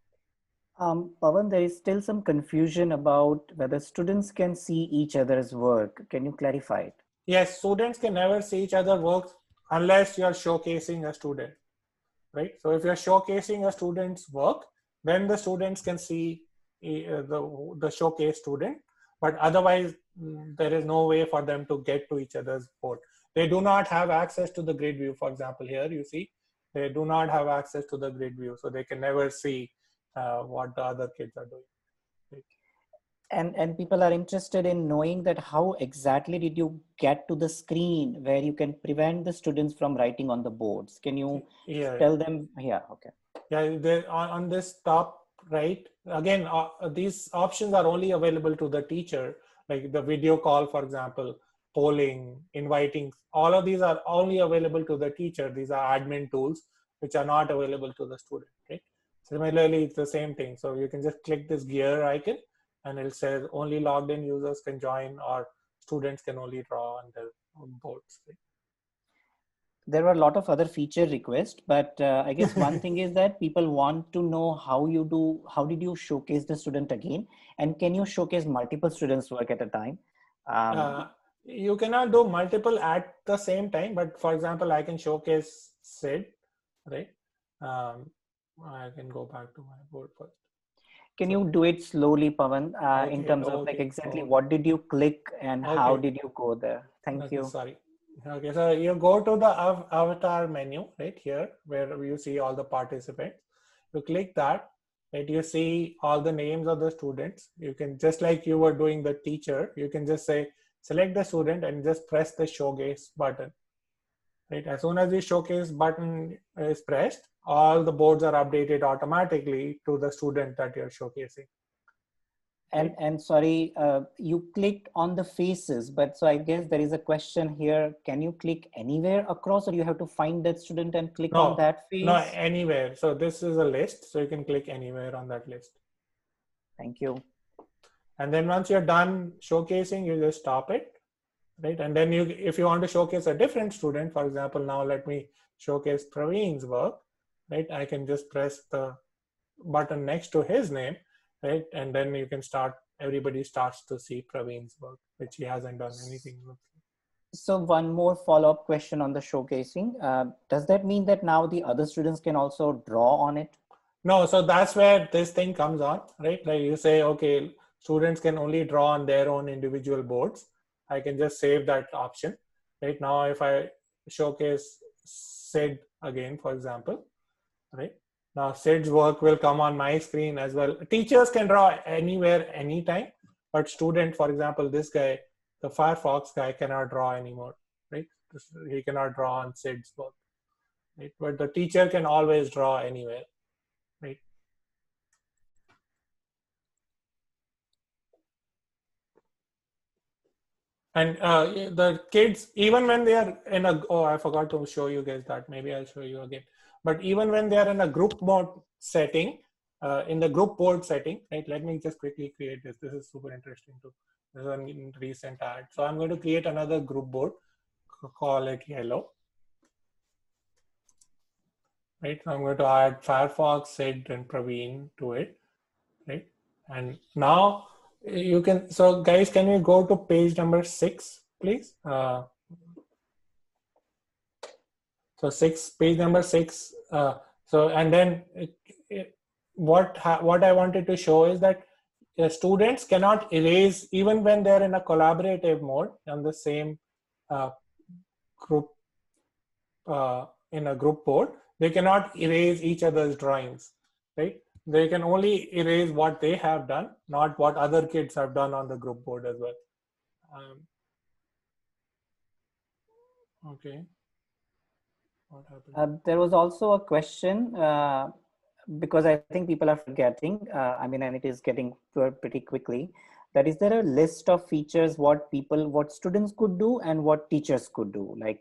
Pawan, there is still some confusion about whether students can see each other's work. Can you clarify it? Yes, students can never see each other's work unless you are showcasing a student, right? So if you're showcasing a student's work, then the students can see the showcase student, but otherwise there is no way for them to get to each other's board. They do not have access to the grid view. For example, here you see they do not have access to the grid view, so they can never see what the other kids are doing. Right? And people are interested in knowing that how exactly did you get to the screen where you can prevent the students from writing on the boards? Can you tell them? Yeah, okay. Yeah, on this top right, again, these options are only available to the teacher, like the video call, for example, polling, inviting, all of these are only available to the teacher. These are admin tools which are not available to the student, right? Similarly, it's the same thing. So you can just click this gear icon and it says only logged in users can join, or students can only draw on their boards. Right? There were a lot of other feature requests, but I guess one thing is that people want to know how did you showcase the student again? And can you showcase multiple students' work at a time? You cannot do multiple at the same time, but for example, I can showcase Sid, right? I can go back to my board first. Can you do it slowly, Pawan, in terms of like exactly what did you click and how did you go there? Thank you. Sorry. Okay, so you go to the avatar menu right here where you see all the participants. You click that, right? You see all the names of the students. You can, just like you were doing the teacher, you can just say select the student and just press the showcase button. Right? As soon as the showcase button is pressed, all the boards are updated automatically to the student that you're showcasing. And sorry, you clicked on the faces, but so I guess there is a question here. Can you click anywhere across, or you have to find that student and click on that face? No, anywhere. So this is a list, so you can click anywhere on that list. Thank you. And then once you're done showcasing, you just stop it, right? And then if you want to showcase a different student, for example, now let me showcase Praveen's work, right? I can just press the button next to his name, right? And then you can everybody starts to see Praveen's work, which he hasn't done anything with. So one more follow-up question on the showcasing. Does that mean that now the other students can also draw on it? No, so that's where this thing comes on, right? Like you say, okay, students can only draw on their own individual boards. I can just save that option. Right now, if I showcase Sid again, for example, right? Now Sid's work will come on my screen as well. Teachers can draw anywhere, anytime, but student, for example, this guy, the Firefox guy, cannot draw anymore, right? He cannot draw on Sid's work, right? But the teacher can always draw anywhere, right? And the kids, even when they are in I forgot to show you guys that. Maybe I'll show you again. But even when they are in a group mode setting, in the group board setting, right? Let me just quickly create this. This is super interesting too. This is a recent ad. So I'm going to create another group board, call it yellow. Right, so I'm going to add Firefox, Sid, and Praveen to it, right? And now you can, so guys, can we go to page number 6, please? So page number 6. So, and then what I wanted to show is that students cannot erase, even when they're in a collaborative mode on the same group, in a group board, they cannot erase each other's drawings, right? They can only erase what they have done, not what other kids have done on the group board as well. Okay. What happened? There was also a question, because I think people are forgetting, I mean, and it is getting pretty quickly, that is there a list of features what students could do and what teachers could do? Like,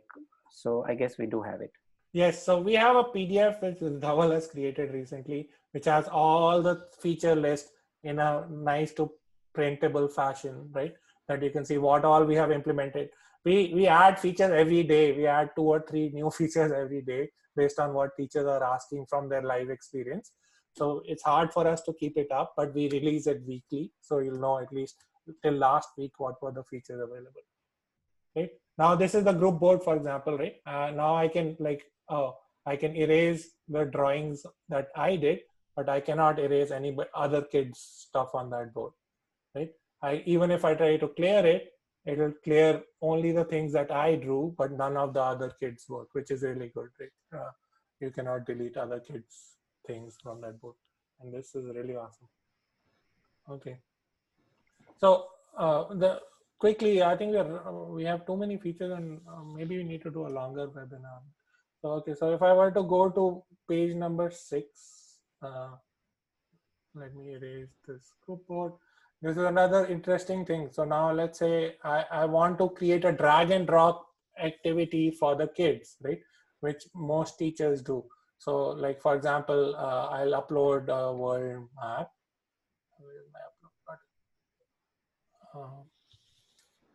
so I guess we do have it. Yes, so we have a PDF which Dhaval has created recently, which has all the feature list in a nice to printable fashion, right? That you can see what all we have implemented. We add features every day. We add 2 or 3 new features every day based on what teachers are asking from their live experience. So it's hard for us to keep it up, but we release it weekly. So you'll know at least till last week what were the features available. Right now, this is the group board, for example, right? Now I can I can erase the drawings that I did, but I cannot erase any other kids stuff on that board, right? Even if I try to clear it, it will clear only the things that I drew, but none of the other kids work, which is really good, right? You cannot delete other kids things from that board, and this is really awesome. Okay. So the quickly, I think we have too many features, and maybe we need to do a longer webinar. So okay, so if I were to go to page number 6, let me erase this group board. This is another interesting thing. So now let's say I want to create a drag and drop activity for the kids, right? Which most teachers do. So like for example, I'll upload a world map. Where is my upload button?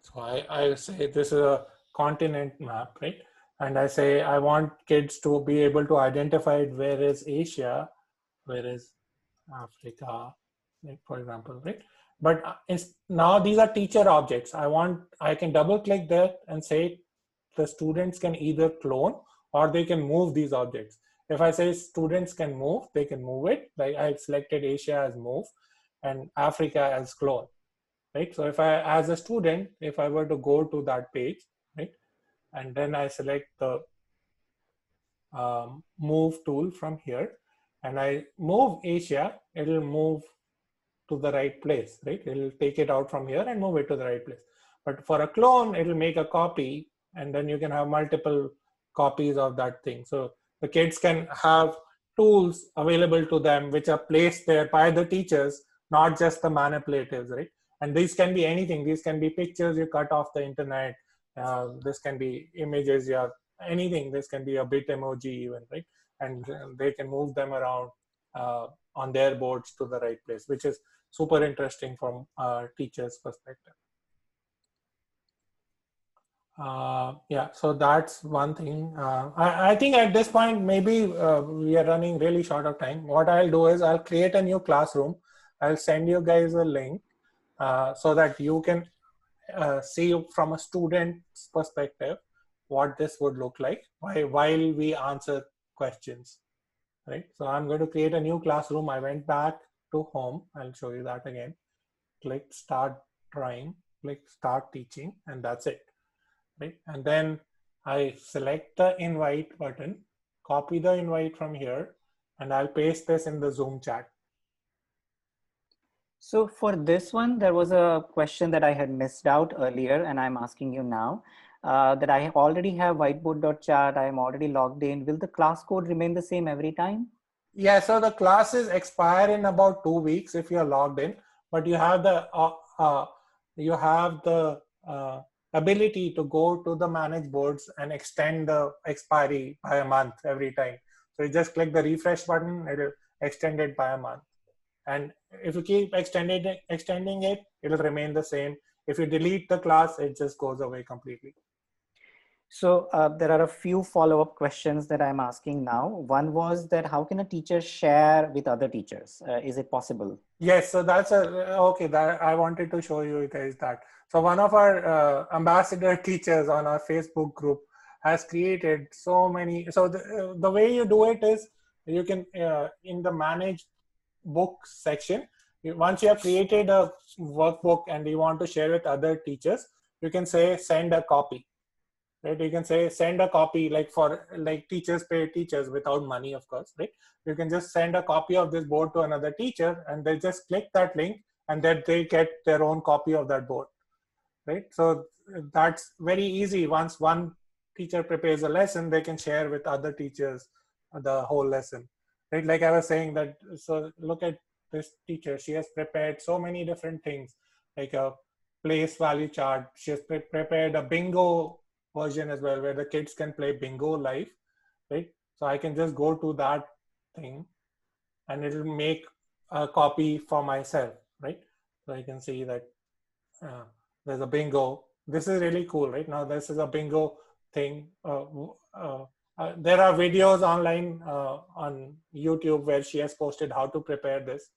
So I say this is a continent map, right? And I say I want kids to be able to identify where is Asia, where is Africa, like for example, right? But now these are teacher objects. I can double click that and say the students can either clone or they can move these objects. If I say students can move, they can move it. Like I selected Asia as move and Africa as clone, right? So if I, as a student, if I were to go to that page, right, and then I select the move tool from here, and I move Asia, it'll move to the right place, right? It'll take it out from here and move it to the right place. But for a clone, it'll make a copy, and then you can have multiple copies of that thing. So the kids can have tools available to them which are placed there by the teachers, not just the manipulatives, right? And these can be anything. These can be pictures you cut off the internet. This can be images, yeah, anything. This can be a bit emoji even, right? And they can move them around on their boards to the right place, which is super interesting from a teacher's perspective. Yeah, so that's one thing. I think at this point, maybe we are running really short of time. What I'll do is I'll create a new classroom. I'll send you guys a link so that you can see from a student's perspective what this would look like while we answer questions, right? So I'm going to create a new classroom. I went back to home. I'll show you that again. Click start drawing, click start teaching, and that's it, right? And then I select the invite button, copy the invite from here, and I'll paste this in the Zoom chat. So for this one, there was a question that I had missed out earlier, and I'm asking you now that I already have whiteboard.chat. I am already logged in. Will the class code remain the same every time? Yeah, so the classes expire in about 2 weeks if you're logged in, but you have the ability to go to the manage boards and extend the expiry by a month every time. So you just click the refresh button, it'll extend it by a month. And if you keep extending it, it'll remain the same. If you delete the class, it just goes away completely. So there are a few follow-up questions that I'm asking now. One was that how can a teacher share with other teachers? Is it possible? Yes, so that's okay. That I wanted to show you guys that. So one of our ambassador teachers on our Facebook group has created so many. So the way you do it is you can in the manage books section. Once you have created a workbook and you want to share with other teachers, you can say send a copy. Right, you can say send a copy, like for like teachers pay teachers without money, of course, right? You can just send a copy of this board to another teacher and they just click that link and then they get their own copy of that board, right? So that's very easy. Once one teacher prepares a lesson, they can share with other teachers the whole lesson, right? Like I was saying that, so look at this teacher, she has prepared so many different things, like a place value chart. She has prepared a bingo version as well, where the kids can play bingo live, right? So I can just go to that thing and it will make a copy for myself, right? So I can see that there's a bingo. This is really cool, right? Now this is a bingo thing. There are videos online on YouTube where she has posted how to prepare this,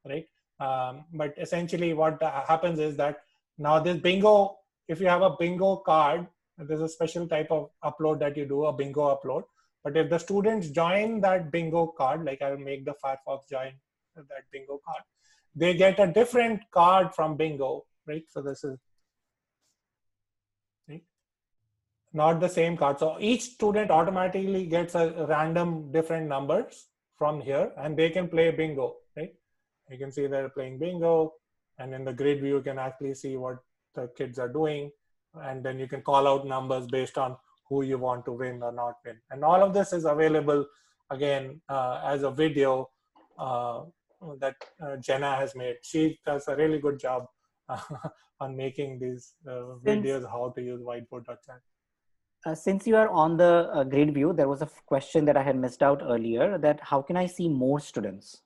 right? But essentially what happens is that now this bingo, if you have a bingo card, there's a special type of upload that you do, a bingo upload. But if the students join that bingo card, like I'll make the Firefox join that bingo card, they get a different card from bingo, right? So this is right? Not the same card. So each student automatically gets a random different numbers from here, and they can play bingo, right? You can see they're playing bingo, and in the grid view, you can actually see what the kids are doing. And then you can call out numbers based on who you want to win or not win. And all of this is available again as a video that Jenna has made. She does a really good job on making these videos, how to use whiteboard.chat. Since you are on the grid view, there was a question that I had missed out earlier, that how can I see more students?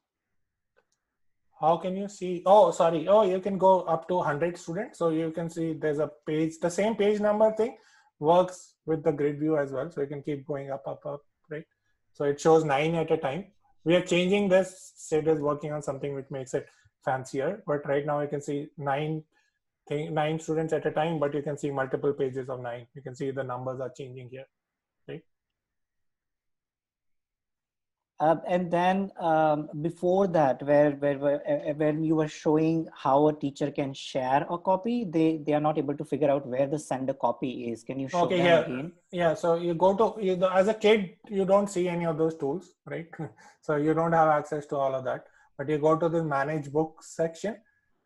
How can you see? Oh, sorry. Oh, you can go up to 100 students. So you can see there's a page, the same page number thing works with the grid view as well. So you can keep going up, right? So it shows 9 at a time. We are changing this. Sid is working on something which makes it fancier. But right now you can see 9 students at a time, but you can see multiple pages of 9. You can see the numbers are changing here, right? And then before that, when you were showing how a teacher can share a copy, they are not able to figure out where the send a copy is. Can you show them again? Yeah. So you go to, as a kid, you don't see any of those tools, right? So you don't have access to all of that. But you go to the manage books section,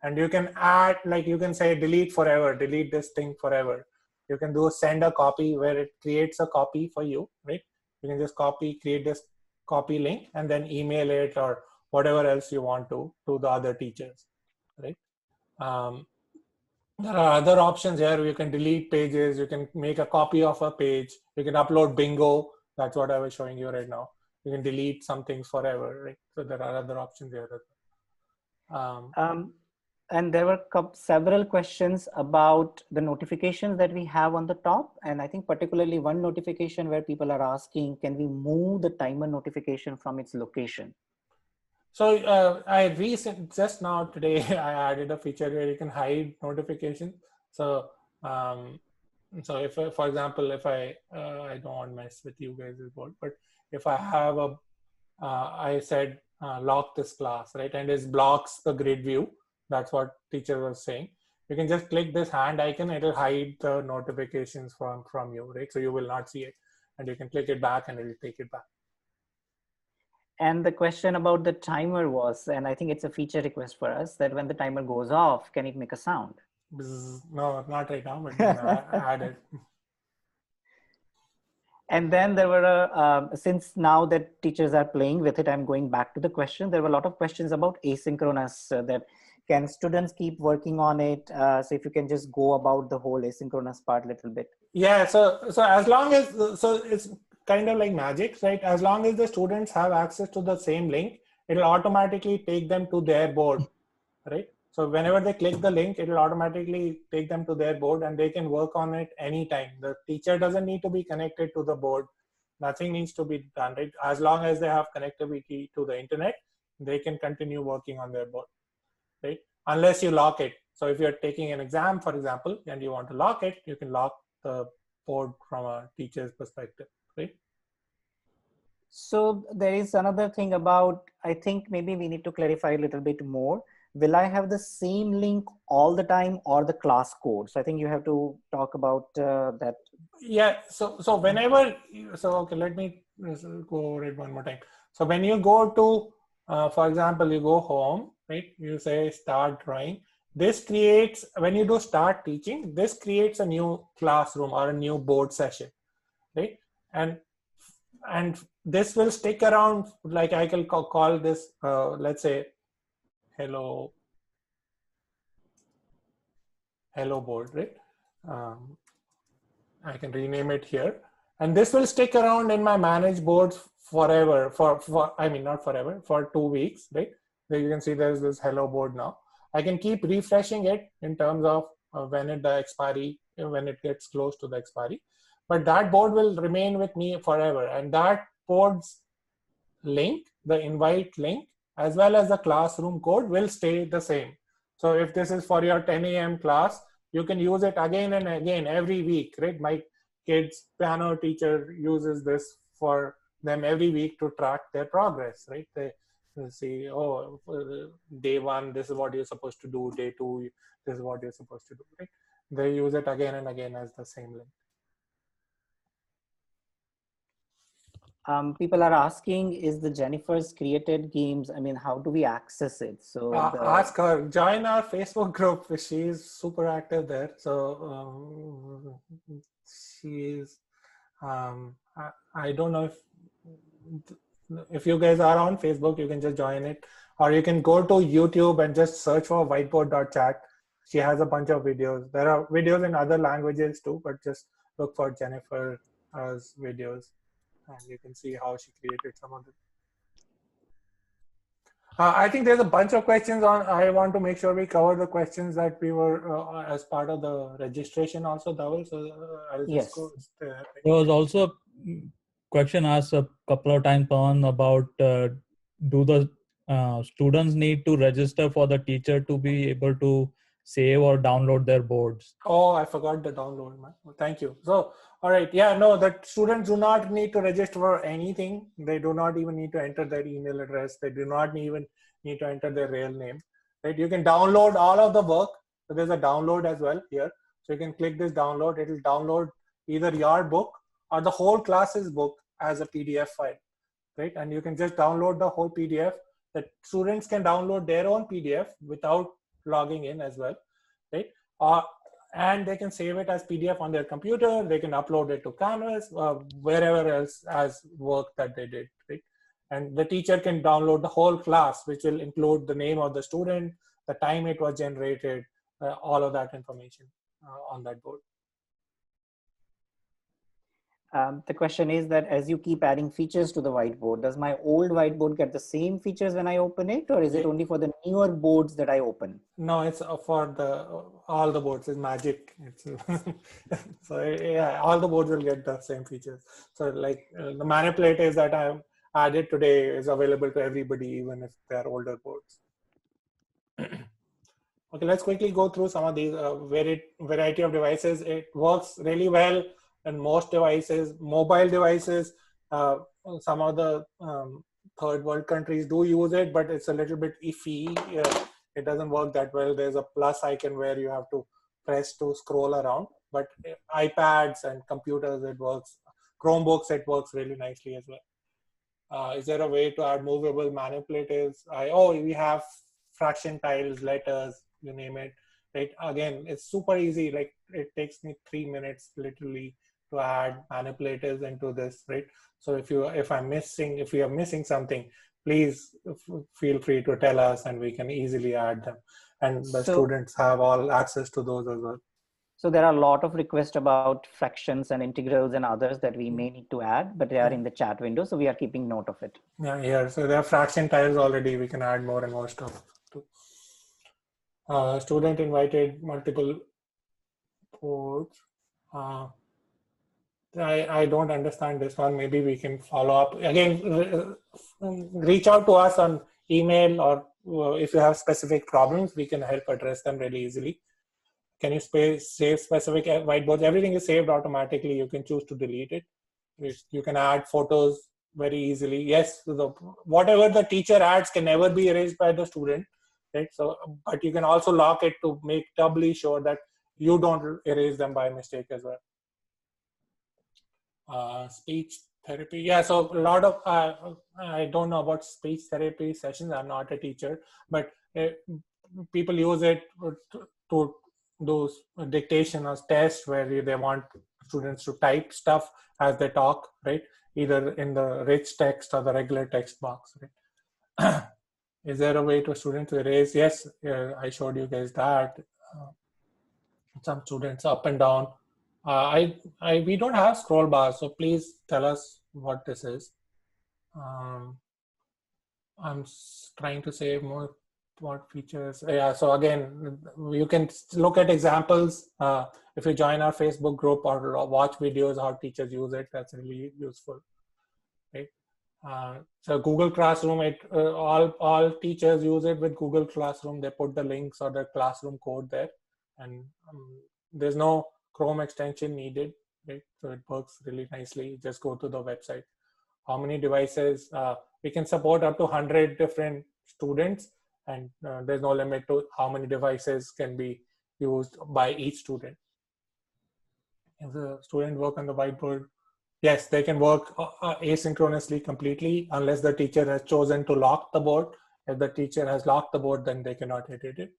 and you can add, like you can say delete forever, delete this thing forever. You can do send a copy where it creates a copy for you, right? You can just create this copy link and then email it or whatever else you want to the other teachers, right? There are other options here. You can delete pages. You can make a copy of a page. You can upload bingo. That's what I was showing you right now. You can delete some things forever, right? So there are other options here. And there were several questions about the notifications that we have on the top. And I think particularly one notification where people are asking, can we move the timer notification from its location? So just now today, I added a feature where you can hide notifications. So so if, for example, if I don't want to mess with you guys' board, but if I have I said lock this class, right? And it blocks the grid view. That's what teacher was saying. You can just click this hand icon. It'll hide the notifications from you, right? So you will not see it. And you can click it back and it'll take it back. And the question about the timer was, and I think it's a feature request for us, that when the timer goes off, can it make a sound? No, not right now, but add it. And then there were, since now that teachers are playing with it, I'm going back to the question. There were a lot of questions about asynchronous, that can students keep working on it? So if you can just go about the whole asynchronous part a little bit. Yeah, so as long as, so it's kind of like magic, right? As long as the students have access to the same link, it'll automatically take them to their board, right? So whenever they click the link, it'll automatically take them to their board and they can work on it anytime. The teacher doesn't need to be connected to the board. Nothing needs to be done, right? As long as they have connectivity to the internet, they can continue working on their board, right? Unless you lock it. So if you're taking an exam, for example, and you want to lock it, you can lock the board from a teacher's perspective, right? So there is another thing about, I think maybe we need to clarify a little bit more. Will I have the same link all the time or the class code? So I think you have to talk about that. Yeah, so whenever, okay, let me go over it one more time. So when you go to, for example, you go home, right? You say start drawing. This creates, when you do start teaching, this creates a new classroom or a new board session, right? And this will stick around, like I can call this, let's say, hello board, right? Um, I can rename it here. And this will stick around in my managed boards forever, I mean, not forever, for 2 weeks, right? There you can see there's this hello board now. I can keep refreshing it in terms of when it gets close to the expiry. But that board will remain with me forever. And that board's link, the invite link, as well as the classroom code will stay the same. So if this is for your 10 a.m. class, you can use it again and again every week, right? My kids' piano teacher uses this for them every week to track their progress, right? They see, oh, day one, this is what you're supposed to do. Day two, this is what you're supposed to do, right? They use it again and again as the same link. People are asking, is the Jennifer's created games, I mean, how do we access it? So ask her, join our Facebook group. She's super active there. So she's, I don't know if you guys are on Facebook, you can just join it, or you can go to YouTube and just search for whiteboard.chat. She has a bunch of videos. There are videos in other languages too, but just look for Jennifer's videos and you can see how she created some of them. I think there's a bunch of questions on. I want to make sure we cover the questions that we were as part of the registration also, Dhaval. So I'll just go. There was also a question asked a couple of times on about do the students need to register for the teacher to be able to save or download their boards? Oh, I forgot the download, man. Thank you. So, all right. Yeah, no, the students do not need to register for anything. They do not even need to enter their email address. They do not even need to enter their real name, right? You can download all of the work. So there's a download as well here. So you can click this download. It will download either your book or the whole class's book as a PDF file, right? And you can just download the whole PDF. The students can download their own PDF without logging in as well, right? And they can save it as PDF on their computer. They can upload it to Canvas, wherever else as work that they did, right? And the teacher can download the whole class, which will include the name of the student, the time it was generated, all of that information on that board. The question is that as you keep adding features to the whiteboard, does my old whiteboard get the same features when I open it, or is it only for the newer boards that I open? No, it's for all the boards. It's magic. So yeah, all the boards will get the same features. So like the manipulatives that I've added today is available to everybody, even if they're older boards. Okay, let's quickly go through some of these variety of devices. It works really well and most devices, mobile devices. Some of the third world countries do use it, but it's a little bit iffy. It doesn't work that well. There's a plus icon where you have to press to scroll around, but iPads and computers, it works. Chromebooks, it works really nicely as well. Is there a way to add movable manipulatives? We have fraction tiles, letters, you name it, right? Again, it's super easy. Like it takes me 3 minutes literally to add manipulatives into this, right? So if you are missing something, please feel free to tell us and we can easily add them. And the students have all access to those as well. So there are a lot of requests about fractions and integrals and others that we may need to add, but they are in the chat window. So we are keeping note of it. Yeah, here. So there are fraction tiles already. We can add more and more stuff too. Student invited multiple boards. I don't understand this one. Maybe we can follow up. Again, reach out to us on email, or if you have specific problems, we can help address them really easily. Can you save specific whiteboards? Everything is saved automatically. You can choose to delete it. You can add photos very easily. Yes, whatever the teacher adds can never be erased by the student, right? So, but you can also lock it to make doubly sure that you don't erase them by mistake as well. Speech therapy. Yeah, so a lot of, I don't know about speech therapy sessions. I'm not a teacher, but people use it to do dictation or tests where they want students to type stuff as they talk, right? Either in the rich text or the regular text box, right? Is there a way to students to erase? Yes, I showed you guys that. Some students up and down. We don't have scroll bars, so please tell us what this is. I'm trying to say more what features. Yeah, so again, you can look at examples. If you join our Facebook group or watch videos how teachers use it, that's really useful, right? So Google Classroom, all teachers use it with Google Classroom. They put the links or the classroom code there, and there's no Chrome extension needed, right? So it works really nicely. Just go to the website. How many devices? We can support up to 100 different students, and there's no limit to how many devices can be used by each student. If the student work on the whiteboard, yes, they can work asynchronously completely unless the teacher has chosen to lock the board. If the teacher has locked the board, then they cannot edit it.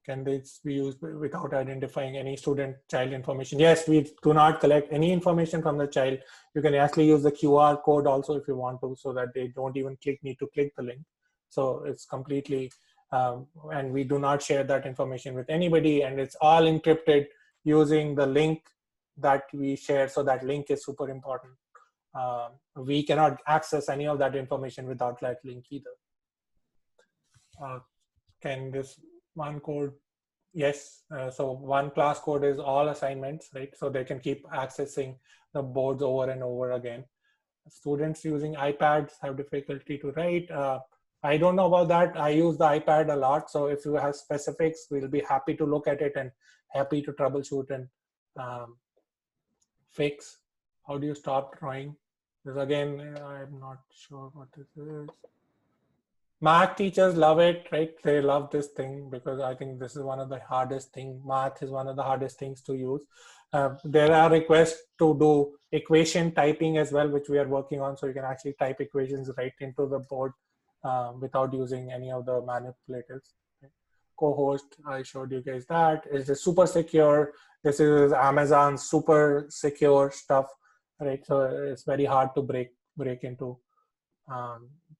Can this be used without identifying any student child information? Yes, we do not collect any information from the child. You can actually use the QR code also if you want to, so that they don't even need to click the link. So it's completely, and we do not share that information with anybody, and it's all encrypted using the link that we share. So that link is super important. We cannot access any of that information without that link either. Can this one code? Yes. So one class code is all assignments, right? So they can keep accessing the boards over and over again. Students using iPads have difficulty to write. I don't know about that. I use the iPad a lot. So if you have specifics, we'll be happy to look at it and happy to troubleshoot and fix. How do you stop drawing? Because again, I'm not sure what this is. Math teachers love it, right? They love this thing because I think this is one of the hardest things. Math is one of the hardest things to use. There are requests to do equation typing as well, which we are working on. So you can actually type equations right into the board without using any of the manipulators. Okay. Co-host, I showed you guys that. It's super secure. This is Amazon's super secure stuff, right? So it's very hard to break into.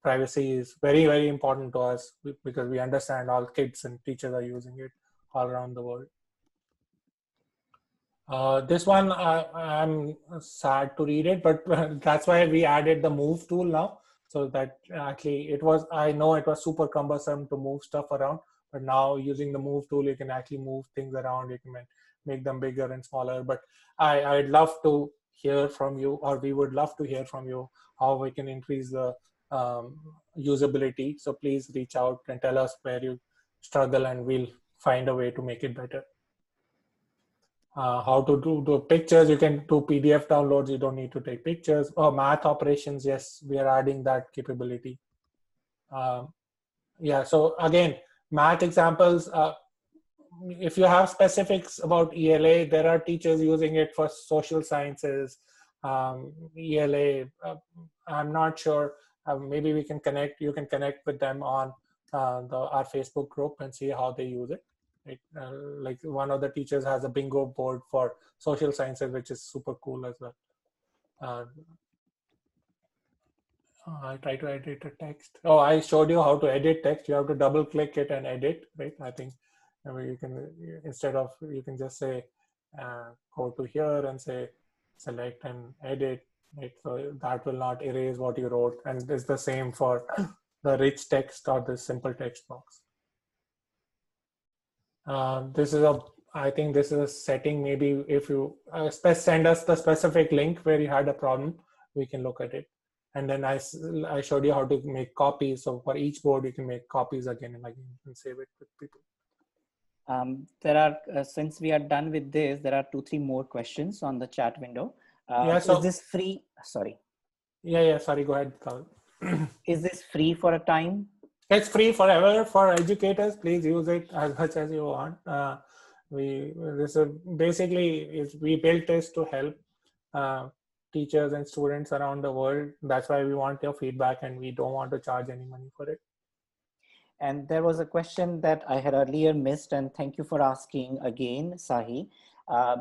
Privacy is very, very important to us because we understand all kids and teachers are using it all around the world. This one, I'm sad to read it, but that's why we added the move tool now. So that actually I know it was super cumbersome to move stuff around, but now using the move tool, you can actually move things around. You can make them bigger and smaller. But I'd love to hear from you, or we would love to hear from you, how we can increase the usability. So please reach out and tell us where you struggle, and we'll find a way to make it better. How to do the pictures? You can do PDF downloads. You don't need to take pictures. Or math operations, yes, we are adding that capability. Yeah, so again, math examples. If you have specifics about ELA, there are teachers using it for social sciences. ELA, I'm not sure. Maybe we can connect. You can connect with them on our Facebook group and see how they use it. Right? Like one of the teachers has a bingo board for social sciences, which is super cool as well. I try to edit a text. Oh, I showed you how to edit text. You have to double click it and edit, right? I think you can, instead of, you can just say, go to here and say, select and edit, right? So that will not erase what you wrote. And it's the same for the rich text or the simple text box. I think this is a setting. Maybe if you send us the specific link where you had a problem, we can look at it. And then I showed you how to make copies. So for each board, you can make copies again and again and save it with people. There are, since we are done with this, there are 2-3 more questions on the chat window. Yeah, so, is this free? Sorry. Yeah, sorry, go ahead. Is this free for a time? It's free forever for educators. Please use it as much as you want. We built this to help teachers and students around the world. That's why we want your feedback, and we don't want to charge any money for it. And there was a question that I had earlier missed, and thank you for asking again, Sahi,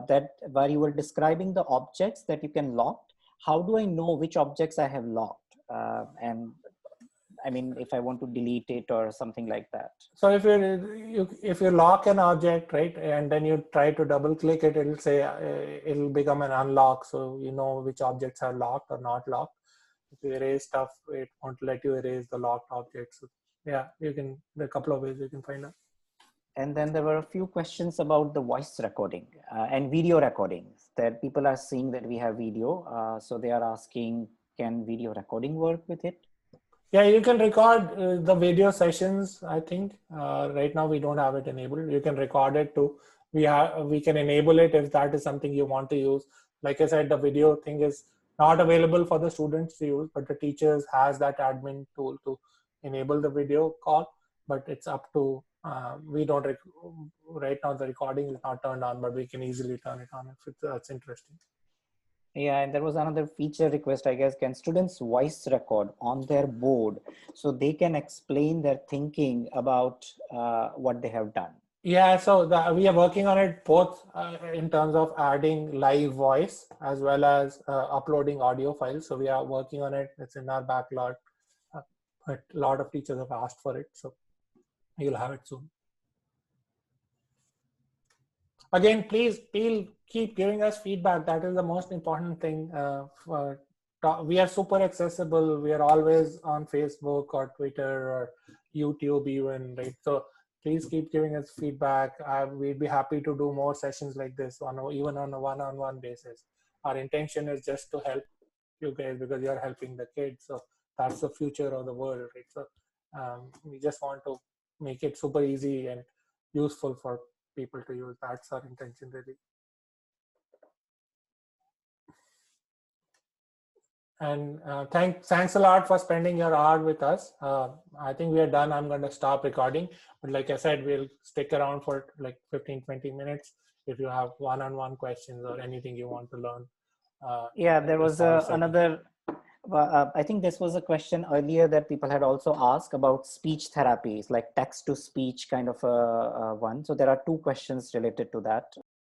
that while you were describing the objects that you can lock, how do I know which objects I have locked? And I mean, if I want to delete it or something like that. So if you lock an object, right, and then you try to double click it, it'll say it'll become an unlock. So you know which objects are locked or not locked. If you erase stuff, it won't let you erase the locked objects. So yeah, you can. There are a couple of ways you can find out. And then there were a few questions about the voice recording and video recordings, that people are seeing that we have video. So they are asking, can video recording work with it? Yeah, you can record the video sessions. I think right now we don't have it enabled. You can record it too. We can enable it if that is something you want to use. Like I said, the video thing is not available for the students to use, but the teachers has that admin tool to enable the video call. But it's up to we don't right now. The recording is not turned on, but we can easily turn it on if that's interesting. Yeah, and there was another feature request, I guess. Can students voice record on their board so they can explain their thinking about what they have done? Yeah, so we are working on it both in terms of adding live voice as well as uploading audio files. So we are working on it. It's in our backlog, but a lot of teachers have asked for it. So you'll have it soon. Again, please keep giving us feedback. That is the most important thing. We are super accessible. We are always on Facebook or Twitter or YouTube even, right? So please keep giving us feedback. We'd be happy to do more sessions like this even on a one-on-one basis. Our intention is just to help you guys because you're helping the kids. So that's the future of the world, right? So we just want to make it super easy and useful for people to use. That's our intention, really. And thanks a lot for spending your hour with us. I think we are done. I'm going to stop recording. But like I said, we'll stick around for like 15-20 minutes if you have one-on-one questions or anything you want to learn. Yeah, there was another, I think this was a question earlier that people had also asked about speech therapies, like text to speech kind of one. So there are two questions related to that.